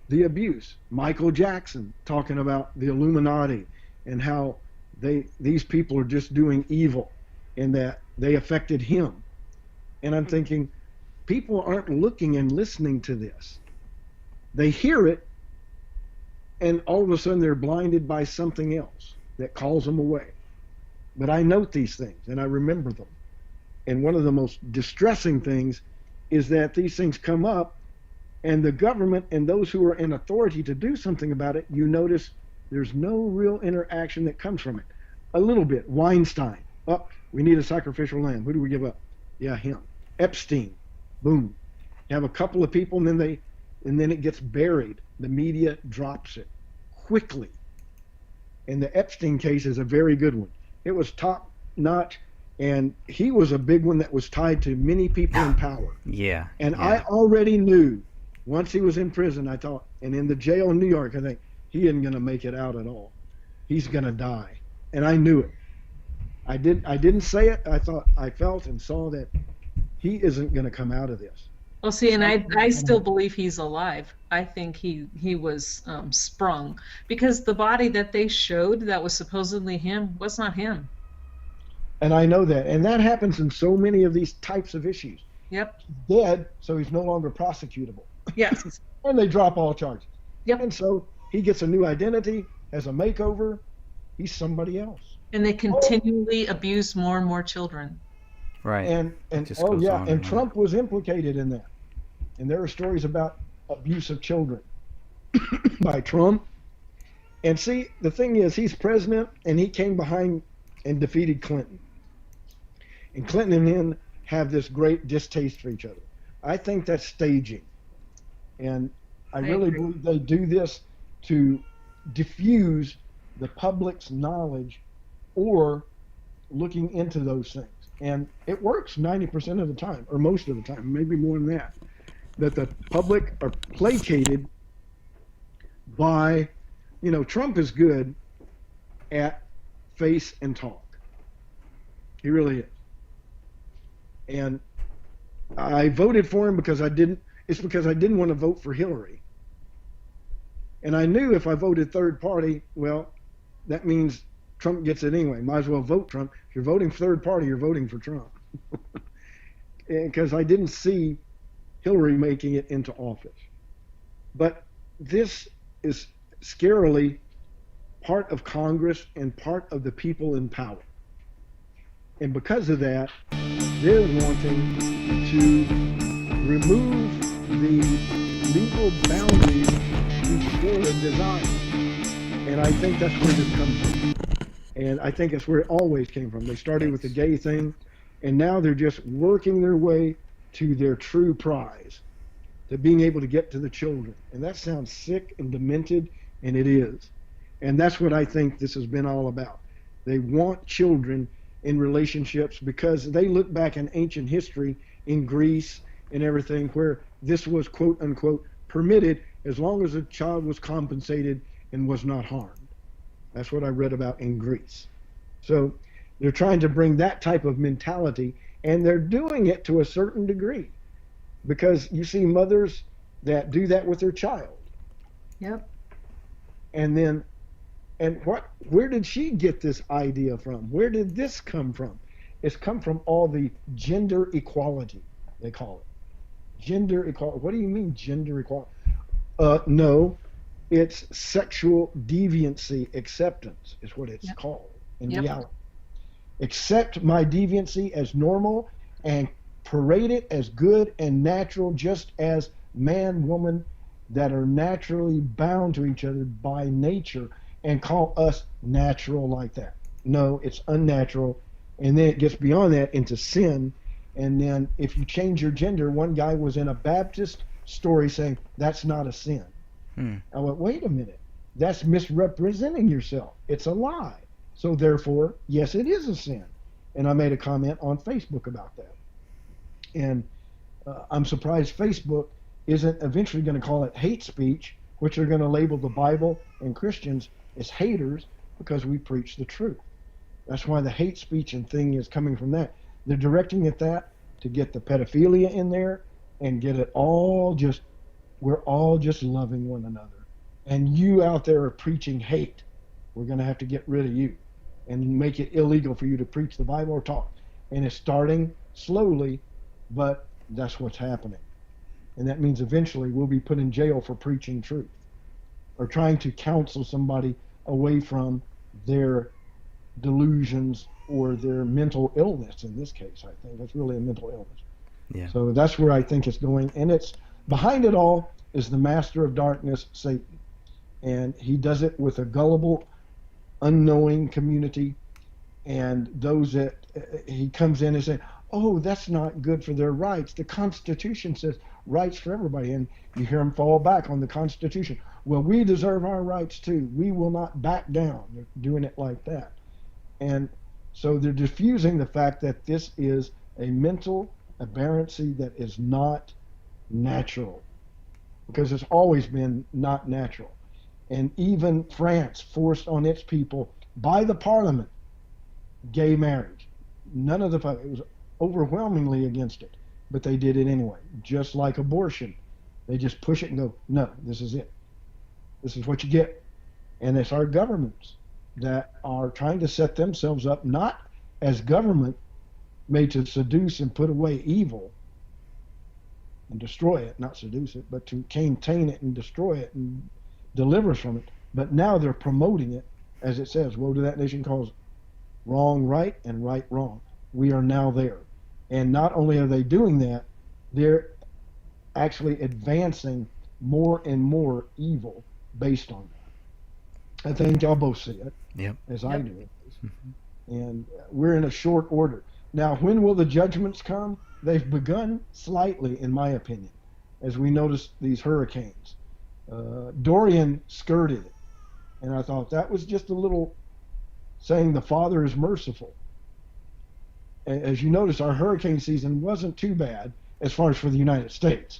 the abuse. Michael Jackson talking about the Illuminati and how these people are just doing evil and that they affected him. And I'm thinking, people aren't looking and listening to this. They hear it, and all of a sudden they're blinded by something else that calls them away. But I note these things and I remember them. And one of the most distressing things is that these things come up, and the government and those who are in authority to do something about it, you notice there's no real interaction that comes from it. A little bit. Weinstein. Oh, we need a sacrificial lamb. Who do we give up? Yeah, him. Epstein. Boom. You have a couple of people, and then it gets buried. The media drops it quickly. And the Epstein case is a very good one. It was top notch, and he was a big one that was tied to many people in power. Yeah. And I already knew once he was in prison, I thought, and in the jail in New York, I think he isn't going to make it out at all. He's going to die. And I knew it. I didn't say it. I felt and saw that he isn't going to come out of this. Well, see, and I still believe he's alive. I think he was sprung, because the body that they showed that was supposedly him was not him. And I know that. And that happens in so many of these types of issues. Yep. He's dead, so he's no longer prosecutable. Yes. And they drop all charges. Yep. And so he gets a new identity, has a makeover. He's somebody else. And they continually abuse more and more children. Right. And oh yeah, and Trump was implicated in that. And there are stories about abuse of children by Trump. And see, the thing is, he's president, and he came behind and defeated Clinton. And Clinton and him have this great distaste for each other. I think that's staging. And I really believe they do this to diffuse the public's knowledge or looking into those things. And it works 90% of the time, or most of the time, maybe more than that. That the public are placated by, Trump is good at face and talk. He really is. And I voted for him because it's because I didn't want to vote for Hillary. And I knew if I voted third party, well, that means Trump gets it anyway. Might as well vote Trump. If you're voting third party, you're voting for Trump. Because I didn't see Hillary making it into office. But this is scarily part of Congress and part of the people in power. And because of that, they're wanting to remove the legal boundaries before design. And I think that's where this comes from. And I think that's where it always came from. They started with the gay thing, and now they're just working their way to their true prize, to being able to get to the children. And that sounds sick and demented, and it is. And that's what I think this has been all about. They want children in relationships because they look back in ancient history in Greece and everything where this was quote unquote permitted as long as the child was compensated and was not harmed. That's what I read about in Greece. So they're trying to bring that type of mentality, and they're doing it to a certain degree because you see mothers that do that with their child. Yep. And then, where did she get this idea from? Where did this come from? It's come from all the gender equality, they call it. Gender equality. What do you mean, gender equality? No, it's sexual deviancy acceptance, is what it's called in reality. Accept my deviancy as normal and parade it as good and natural, just as man, woman, that are naturally bound to each other by nature, and call us natural like that. No, it's unnatural. And then it gets beyond that into sin. And then if you change your gender, one guy was in a Baptist story saying that's not a sin. I went, wait a minute, that's misrepresenting yourself. It's a lie. So therefore, yes, it is a sin. And I made a comment on Facebook about that. And I'm surprised Facebook isn't eventually going to call it hate speech, which are going to label the Bible and Christians as haters because we preach the truth. That's why the hate speech and thing is coming from that. They're directing at that to get the pedophilia in there and get it all just, we're all just loving one another. And you out there are preaching hate. We're going to have to get rid of you and make it illegal for you to preach the Bible or talk. And it's starting slowly, but that's what's happening. And that means eventually we'll be put in jail for preaching truth or trying to counsel somebody away from their delusions or their mental illness. In this case, I think it's really a mental illness. Yeah. So that's where I think it's going. And it's behind it all is the master of darkness, Satan. And he does it with a gullible, unknowing community. And those that he comes in and says, oh, that's not good for their rights. The Constitution says rights for everybody. And you hear them fall back on the Constitution. Well, we deserve our rights too. We will not back down. They're doing it like that. And so they're diffusing the fact that this is a mental aberrancy that is not natural, because it's always been not natural. And even France forced on its people by the parliament gay marriage. None of the, it was overwhelmingly against it, but they did it anyway. Just like abortion, they just push it and go, no, this is it. This is what you get. And it's our governments that are trying to set themselves up not as government made to seduce and put away evil and destroy it, not seduce it, but to contain it and destroy it and deliver us from it. But now they're promoting it, as it says, woe to that nation calls wrong right and right wrong. We are now there. And not only are they doing that, they're actually advancing more and more evil based on that. I think y'all both see it, as I do. And we're in a short order. Now, when will the judgments come? They've begun slightly, in my opinion, as we notice these hurricanes. Dorian skirted it, and I thought that was just a little saying the Father is merciful. As you notice, our hurricane season wasn't too bad as far as for the United States.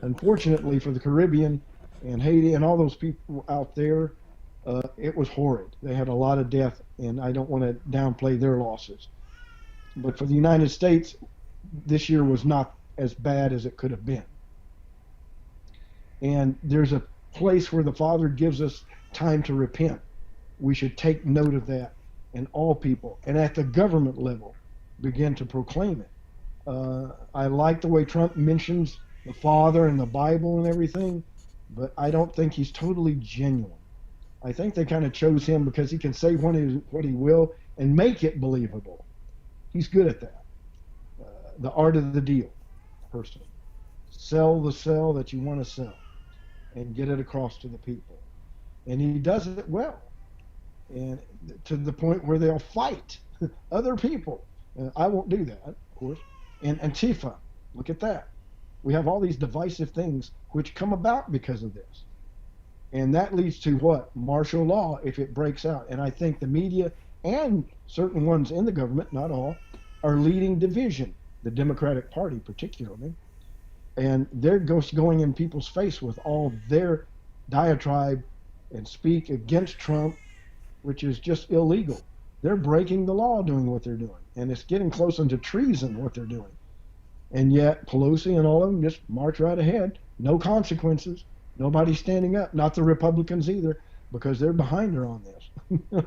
Unfortunately for the Caribbean and Haiti and all those people out there, it was horrid. They had a lot of death, and I don't want to downplay their losses. But for the United States, this year was not as bad as it could have been. And there's a place where the Father gives us time to repent. We should take note of that, and all people, and at the government level, begin to proclaim it. I like the way Trump mentions the Father and the Bible and everything, but I don't think he's totally genuine. I think they kind of chose him because he can say what he will and make it believable. He's good at that. The art of the deal, person. Sell the sell that you want to sell and get it across to the people. And he does it well. And to the point where they'll fight other people. I won't do that, of course. And Antifa, look at that. We have all these divisive things which come about because of this. And that leads to what? Martial law if it breaks out. And I think the media and certain ones in the government, not all, are leading division, the Democratic Party particularly. And they're going in people's face with all their diatribe and speak against Trump, which is just illegal. They're breaking the law doing what they're doing. And it's getting close into treason what they're doing. And yet Pelosi and all of them just march right ahead. No consequences. Nobody standing up. Not the Republicans either, because they're behind her on this.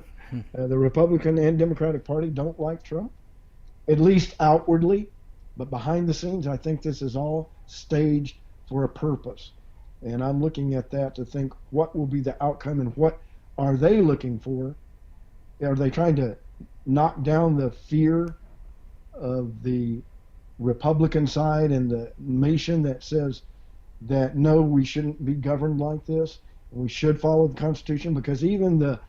The Republican and Democratic Party don't like Trump, at least outwardly, but behind the scenes, I think this is all staged for a purpose. And I'm looking at that to think what will be the outcome and what are they looking for? Are they trying to knock down the fear of the Republican side and the nation that says that no, we shouldn't be governed like this, and we should follow the Constitution? Because even the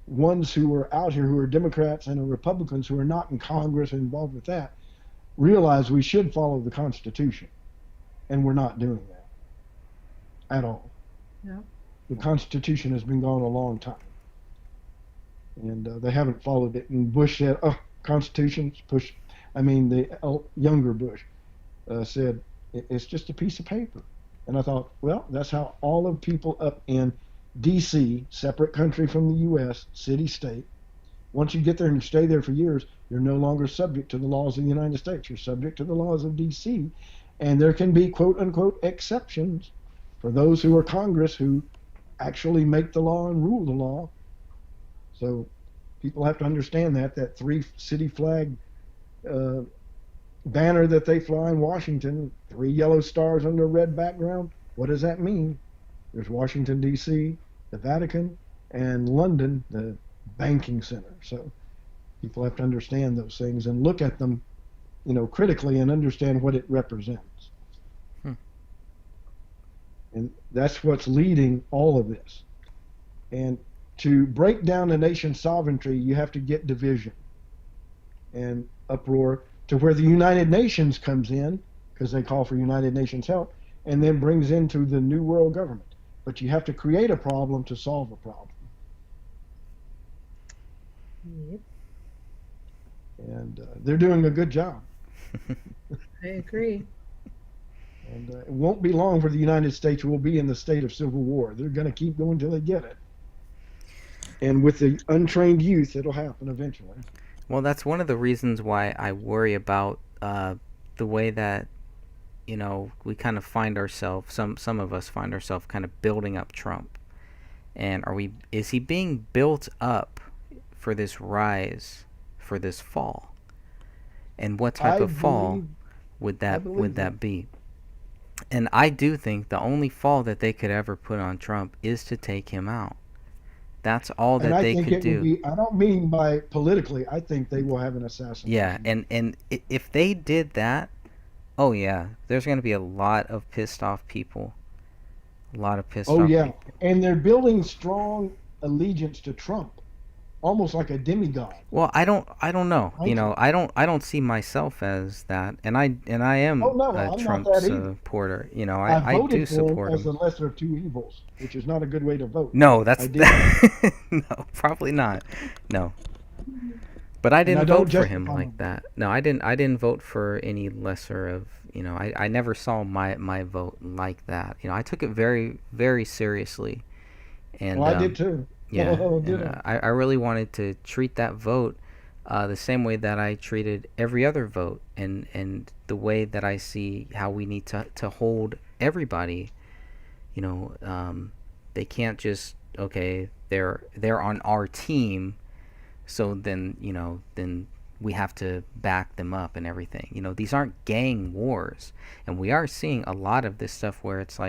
ones who are out here who are Democrats and Republicans who are not in Congress and involved with that realize we should follow the Constitution, and we're not doing that at all. Yeah. The Constitution has been gone a long time, and they haven't followed it. And Bush said, "Oh, Constitution's push." I mean, the younger Bush said it's just a piece of paper. And I thought, well, that's how all of people up in D.C., separate country from the U.S., city, state, once you get there and you stay there for years, you're no longer subject to the laws of the United States. You're subject to the laws of D.C., and there can be quote unquote exceptions for those who are Congress who actually make the law and rule the law. So people have to understand that 3-city flag banner that they fly in Washington, 3 yellow stars under a red background, what does that mean? There's Washington, D.C., the Vatican, and London, the banking center. So people have to understand those things and look at them, critically and understand what it represents. And that's what's leading all of this. And to break down a nation's sovereignty, you have to get division and uproar to where the United Nations comes in, because they call for United Nations help, and then brings into the New World Government. But you have to create a problem to solve a problem. Yep. And they're doing a good job. I agree. And it won't be long for the United States will be in the state of civil war. They're going to keep going until they get it. And with the untrained youth, it'll happen eventually. Well, that's one of the reasons why I worry about the way that, we kind of find ourselves, some of us find ourselves kind of building up Trump. And is he being built up for this rise, for this fall? And what type of fall would that be? And I do think the only fall that they could ever put on Trump is to take him out. That's all that they could do. I don't mean by politically. I think they will have an assassination. Yeah, and if they did that, oh yeah, there's going to be a lot of pissed off people. A lot of pissed off people. Oh yeah, and they're building strong allegiance to Trump, almost like a demigod. Well, I don't know. I don't see myself as that, and I am a Trump supporter. I do support him as the lesser of two evils, which is not a good way to vote. No, that's no, probably not. No, but I didn't vote for him like that. No, I didn't vote for any lesser of. I never saw my vote like that. I took it very, very seriously, and I did too. Yeah, I really wanted to treat that vote the same way that I treated every other vote, and the way that I see how we need to hold everybody. They can't just they're on our team, so then we have to back them up and everything. These aren't gang wars, and we are seeing a lot of this stuff where it's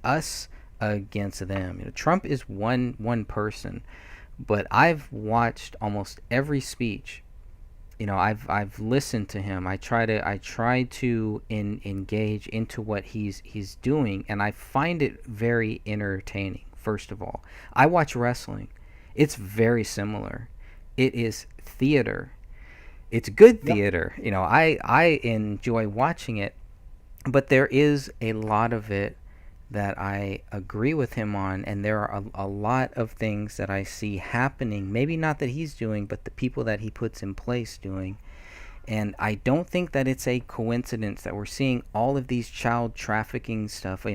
us against them. Trump is one person, but I've watched almost every speech. I've listened to him. I try to engage into what he's doing, and I find it very entertaining. First of all, I watch wrestling. It's very similar. It is theater. It's good theater. I enjoy watching it, but there is a lot of it that I agree with him on, and there are a lot of things that I see happening, maybe not that he's doing, but the people that he puts in place doing. And I don't think that it's a coincidence that we're seeing all of these child trafficking stuff.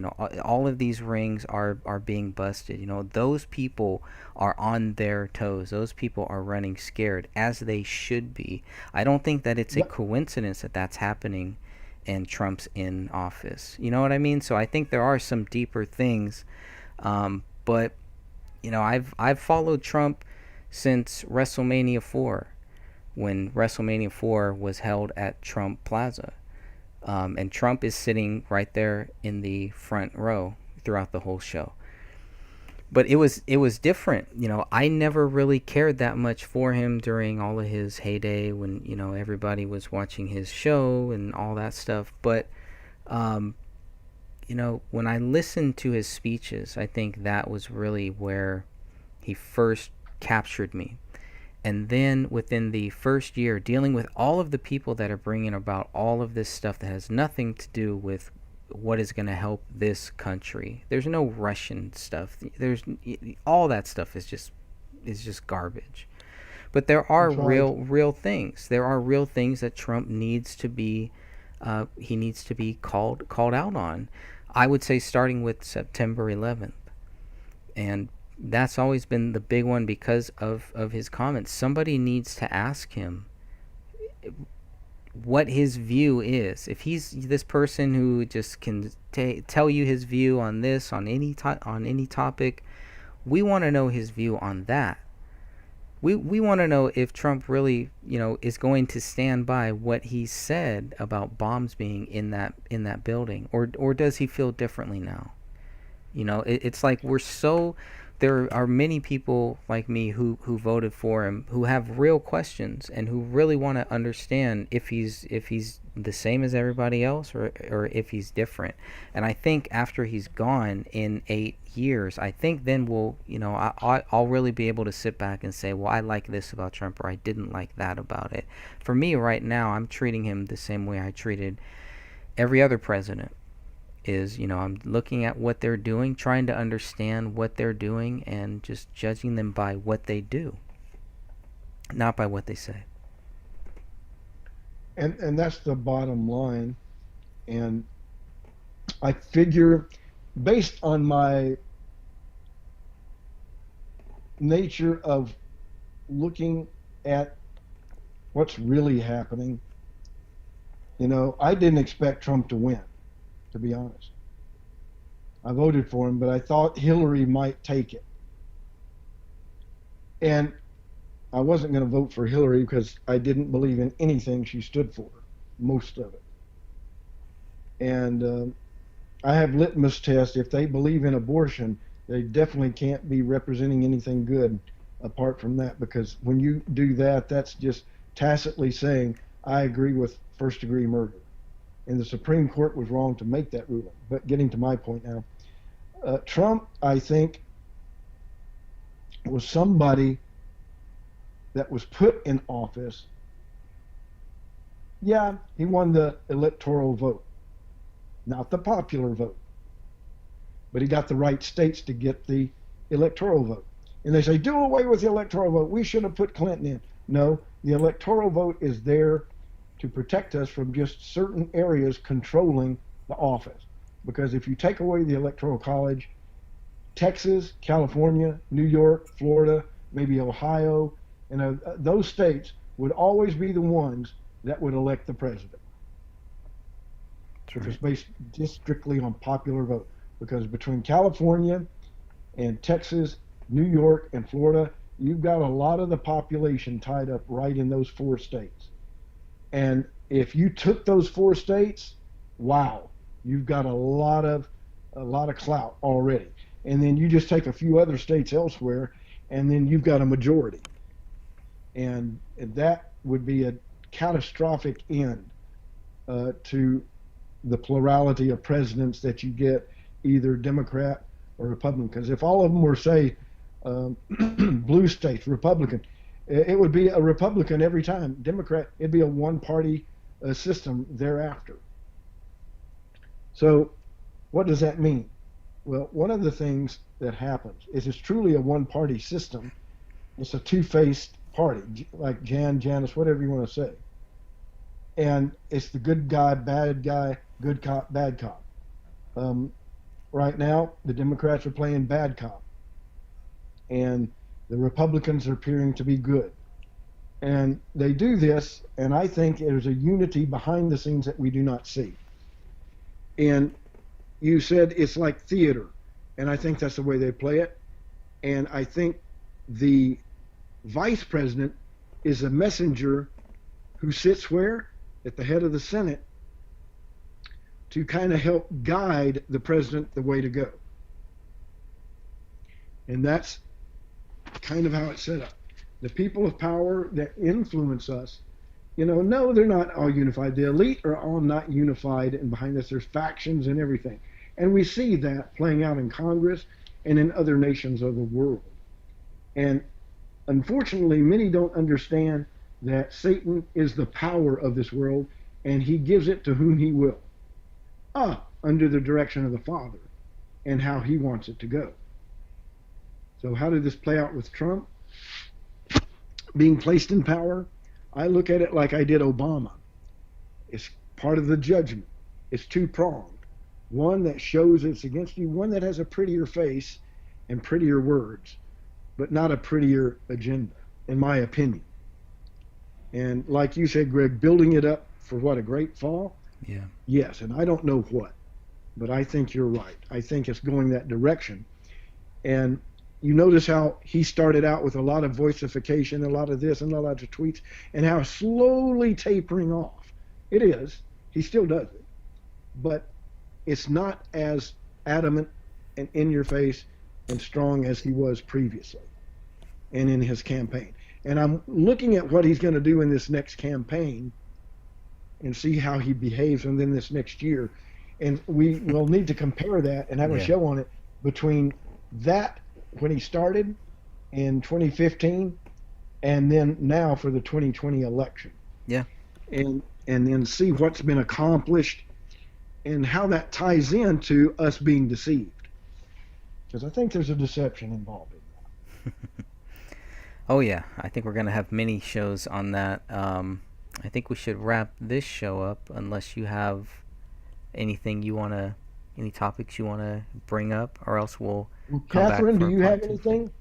All of these rings are being busted. Those people are on their toes. Those people are running scared, as they should be. I don't think that it's a coincidence that that's happening and Trump's in office. You know what I mean? So I think there are some deeper things, but I've followed Trump since WrestleMania 4, when WrestleMania 4 was held at Trump Plaza. And Trump is sitting right there in the front row throughout the whole show. But it was different. I never really cared that much for him during all of his heyday when, everybody was watching his show and all that stuff. But, when I listened to his speeches, I think that was really where he first captured me. And then within the first year, dealing with all of the people that are bringing about all of this stuff that has nothing to do with what is going to help this country. There's no Russian stuff. There's all that stuff is just garbage. But there are real things. There are real things that Trump needs to be he needs to be called out on. I would say starting with September 11th. And that's always been the big one because of his comments. Somebody needs to ask him what his view is. If he's this person who just can tell you his view on this, on any topic, we want to know his view on that. We want to know if Trump really, is going to stand by what he said about bombs being in that building, or does he feel differently now? It's like there are many people like me who voted for him who have real questions and who really want to understand if he's the same as everybody else or if he's different. And I think after he's gone in 8 years, I think then I'll really be able to sit back and say, well, I like this about Trump, or I didn't like that about it. For me right now, I'm treating him the same way I treated every other president. I'm looking at what they're doing, trying to understand what they're doing, and just judging them by what they do, not by what they say. And that's the bottom line. And I figure, based on my nature of looking at what's really happening, I didn't expect Trump to win, to be honest. I voted for him, but I thought Hillary might take it. And I wasn't going to vote for Hillary because I didn't believe in anything she stood for, most of it. And I have litmus tests. If they believe in abortion, they definitely can't be representing anything good apart from that, because when you do that, that's just tacitly saying, I agree with first-degree murder. And the Supreme Court was wrong to make that ruling. But getting to my point now, Trump, I think, was somebody that was put in office. Yeah, he won the electoral vote, not the popular vote. But he got the right states to get the electoral vote. And they say, do away with the electoral vote. We should have put Clinton in. No, the electoral vote is there to protect us from just certain areas controlling the office. Because if you take away the Electoral College, Texas, California, New York, Florida, maybe Ohio, those states would always be the ones that would elect the president. Which is based just strictly on popular vote. Because between California and Texas, New York, and Florida, you've got a lot of the population tied up right in those 4 states. And if you took those 4 states, wow, you've got a lot of clout already. And then you just take a few other states elsewhere, and then you've got a majority. And that would be a catastrophic end to the plurality of presidents that you get, either Democrat or Republican. Because if all of them were, say, blue states, Republican, it would be a Republican every time. Democrat, it'd be a one-party system thereafter. So what does that mean? Well, one of the things that happens is it's truly a one-party system. It's a two-faced party, like Janice, whatever you want to say. And it's the good guy, good cop, bad cop. Right now, the Democrats are playing bad cop. And the Republicans are appearing to be good. And they do this, and I think there's a unity behind the scenes that we do not see. And you said it's like theater, and I think that's the way they play it. And I think the vice president is a messenger who sits where? At the head of the Senate to kind of help guide the president the way to go. And that's kind of how it's set up. The people of power that influence us, no, they're not all unified. The elite are all not unified, and behind us there's factions and everything. And we see that playing out in Congress and in other nations of the world. And unfortunately, many don't understand that Satan is the power of this world, and he gives it to whom he will, under the direction of the Father and how he wants it to go. So how did this play out with Trump being placed in power? I look at it like I did Obama. It's part of the judgment. It's two-pronged. One that shows it's against you, one that has a prettier face and prettier words, but not a prettier agenda, in my opinion. And like you said, Greg, building it up for what, a great fall? Yeah. Yes, and I don't know what, but I think you're right. I think it's going that direction. And you notice how he started out with a lot of voicification, a lot of this and a lot of tweets, and how slowly tapering off. It is. He still does it. But it's not as adamant and in your face and strong as he was previously and in his campaign. And I'm looking at what he's going to do in this next campaign and see how he behaves within this next year. And we will need to compare that and have a show on it between that when he started in 2015 and then now for the 2020 election. Yeah. And then see what's been accomplished and how that ties into us being deceived. Because I think there's a deception involved in that. Oh yeah, I think we're going to have many shows on that. I think we should wrap this show up unless you have anything you want to, any topics you want to bring up, or else we'll come Catherine, back for do you have anything?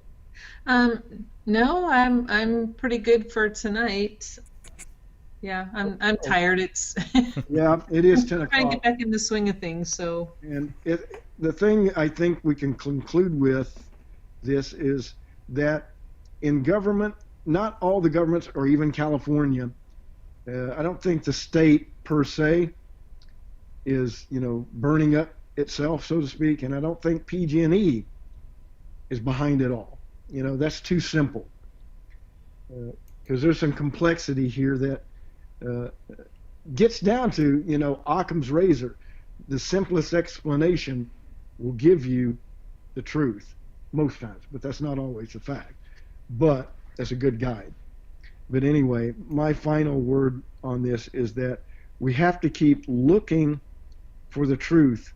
No, I'm pretty good for tonight. Yeah, I'm tired. It's Yeah, it is 10 o'clock. trying to get back in the swing of things. So, and the thing I think we can conclude with this is that in government, not all the governments, or even California, I don't think the state per se is, burning up itself, so to speak, and I don't think PG&E is behind it all. That's too simple. Because there's some complexity here that gets down to, Occam's razor. The simplest explanation will give you the truth most times, but that's not always the fact. But that's a good guide. But anyway, my final word on this is that we have to keep looking for the truth,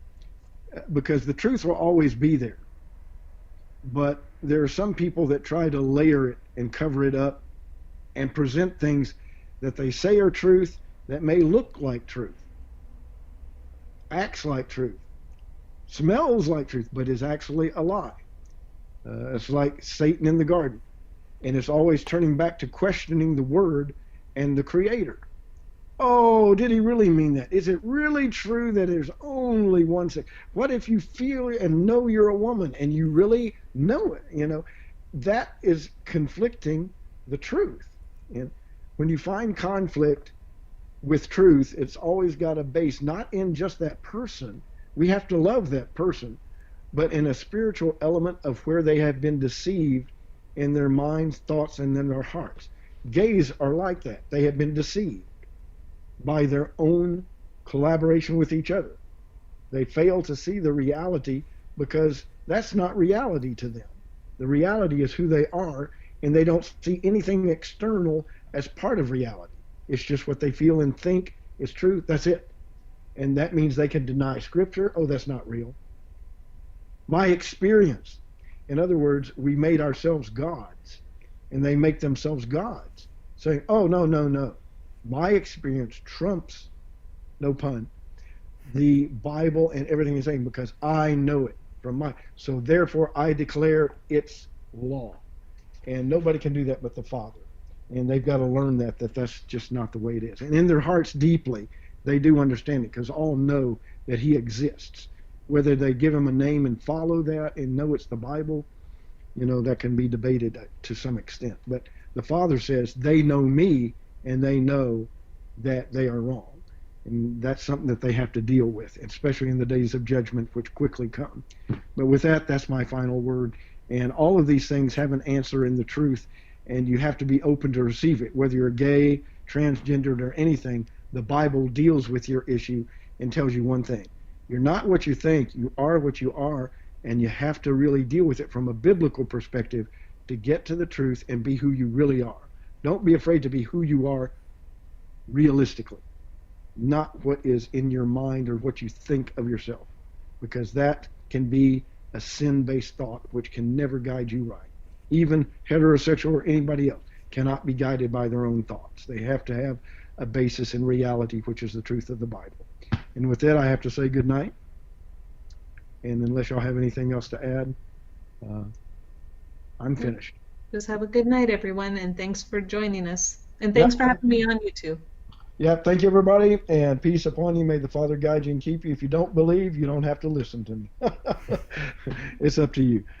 because the truth will always be there. But there are some people that try to layer it and cover it up and present things that they say are truth that may look like truth, acts like truth, smells like truth, but is actually a lie. It's like Satan in the garden. And it's always turning back to questioning the Word and the Creator. Oh, did he really mean that? Is it really true that there's only one sex? What if you feel and know you're a woman and you really know it? That is conflicting the truth. And when you find conflict with truth, it's always got a base, not in just that person. We have to love that person, but in a spiritual element of where they have been deceived in their minds, thoughts, and in their hearts. Gays are like that. They have been deceived by their own collaboration with each other. They fail to see the reality because that's not reality to them. The reality is who they are, and they don't see anything external as part of reality. It's just what they feel and think is true. That's it. And that means they can deny Scripture. Oh, that's not real. My experience. In other words, we made ourselves gods, and they make themselves gods, saying, oh, no. My experience trumps, no pun, the Bible and everything it's saying, because I know it from so therefore I declare its law. And nobody can do that but the Father. And they've got to learn that that's just not the way it is. And in their hearts deeply, they do understand it, because all know that he exists. Whether they give him a name and follow that and know it's the Bible, that can be debated to some extent. But the Father says they know me, and they know that they are wrong. And that's something that they have to deal with, especially in the days of judgment, which quickly come. But with that, that's my final word. And all of these things have an answer in the truth, and you have to be open to receive it. Whether you're gay, transgendered, or anything, the Bible deals with your issue and tells you one thing. You're not what you think. You are what you are, and you have to really deal with it from a biblical perspective to get to the truth and be who you really are. Don't be afraid to be who you are realistically, not what is in your mind or what you think of yourself, because that can be a sin-based thought which can never guide you right. Even heterosexual or anybody else cannot be guided by their own thoughts. They have to have a basis in reality, which is the truth of the Bible. And with that, I have to say good night. And unless y'all have anything else to add, I'm finished. Just have a good night, everyone, and thanks for joining us. And thanks for having me on YouTube. Yeah, thank you, everybody, and peace upon you. May the Father guide you and keep you. If you don't believe, you don't have to listen to me. It's up to you.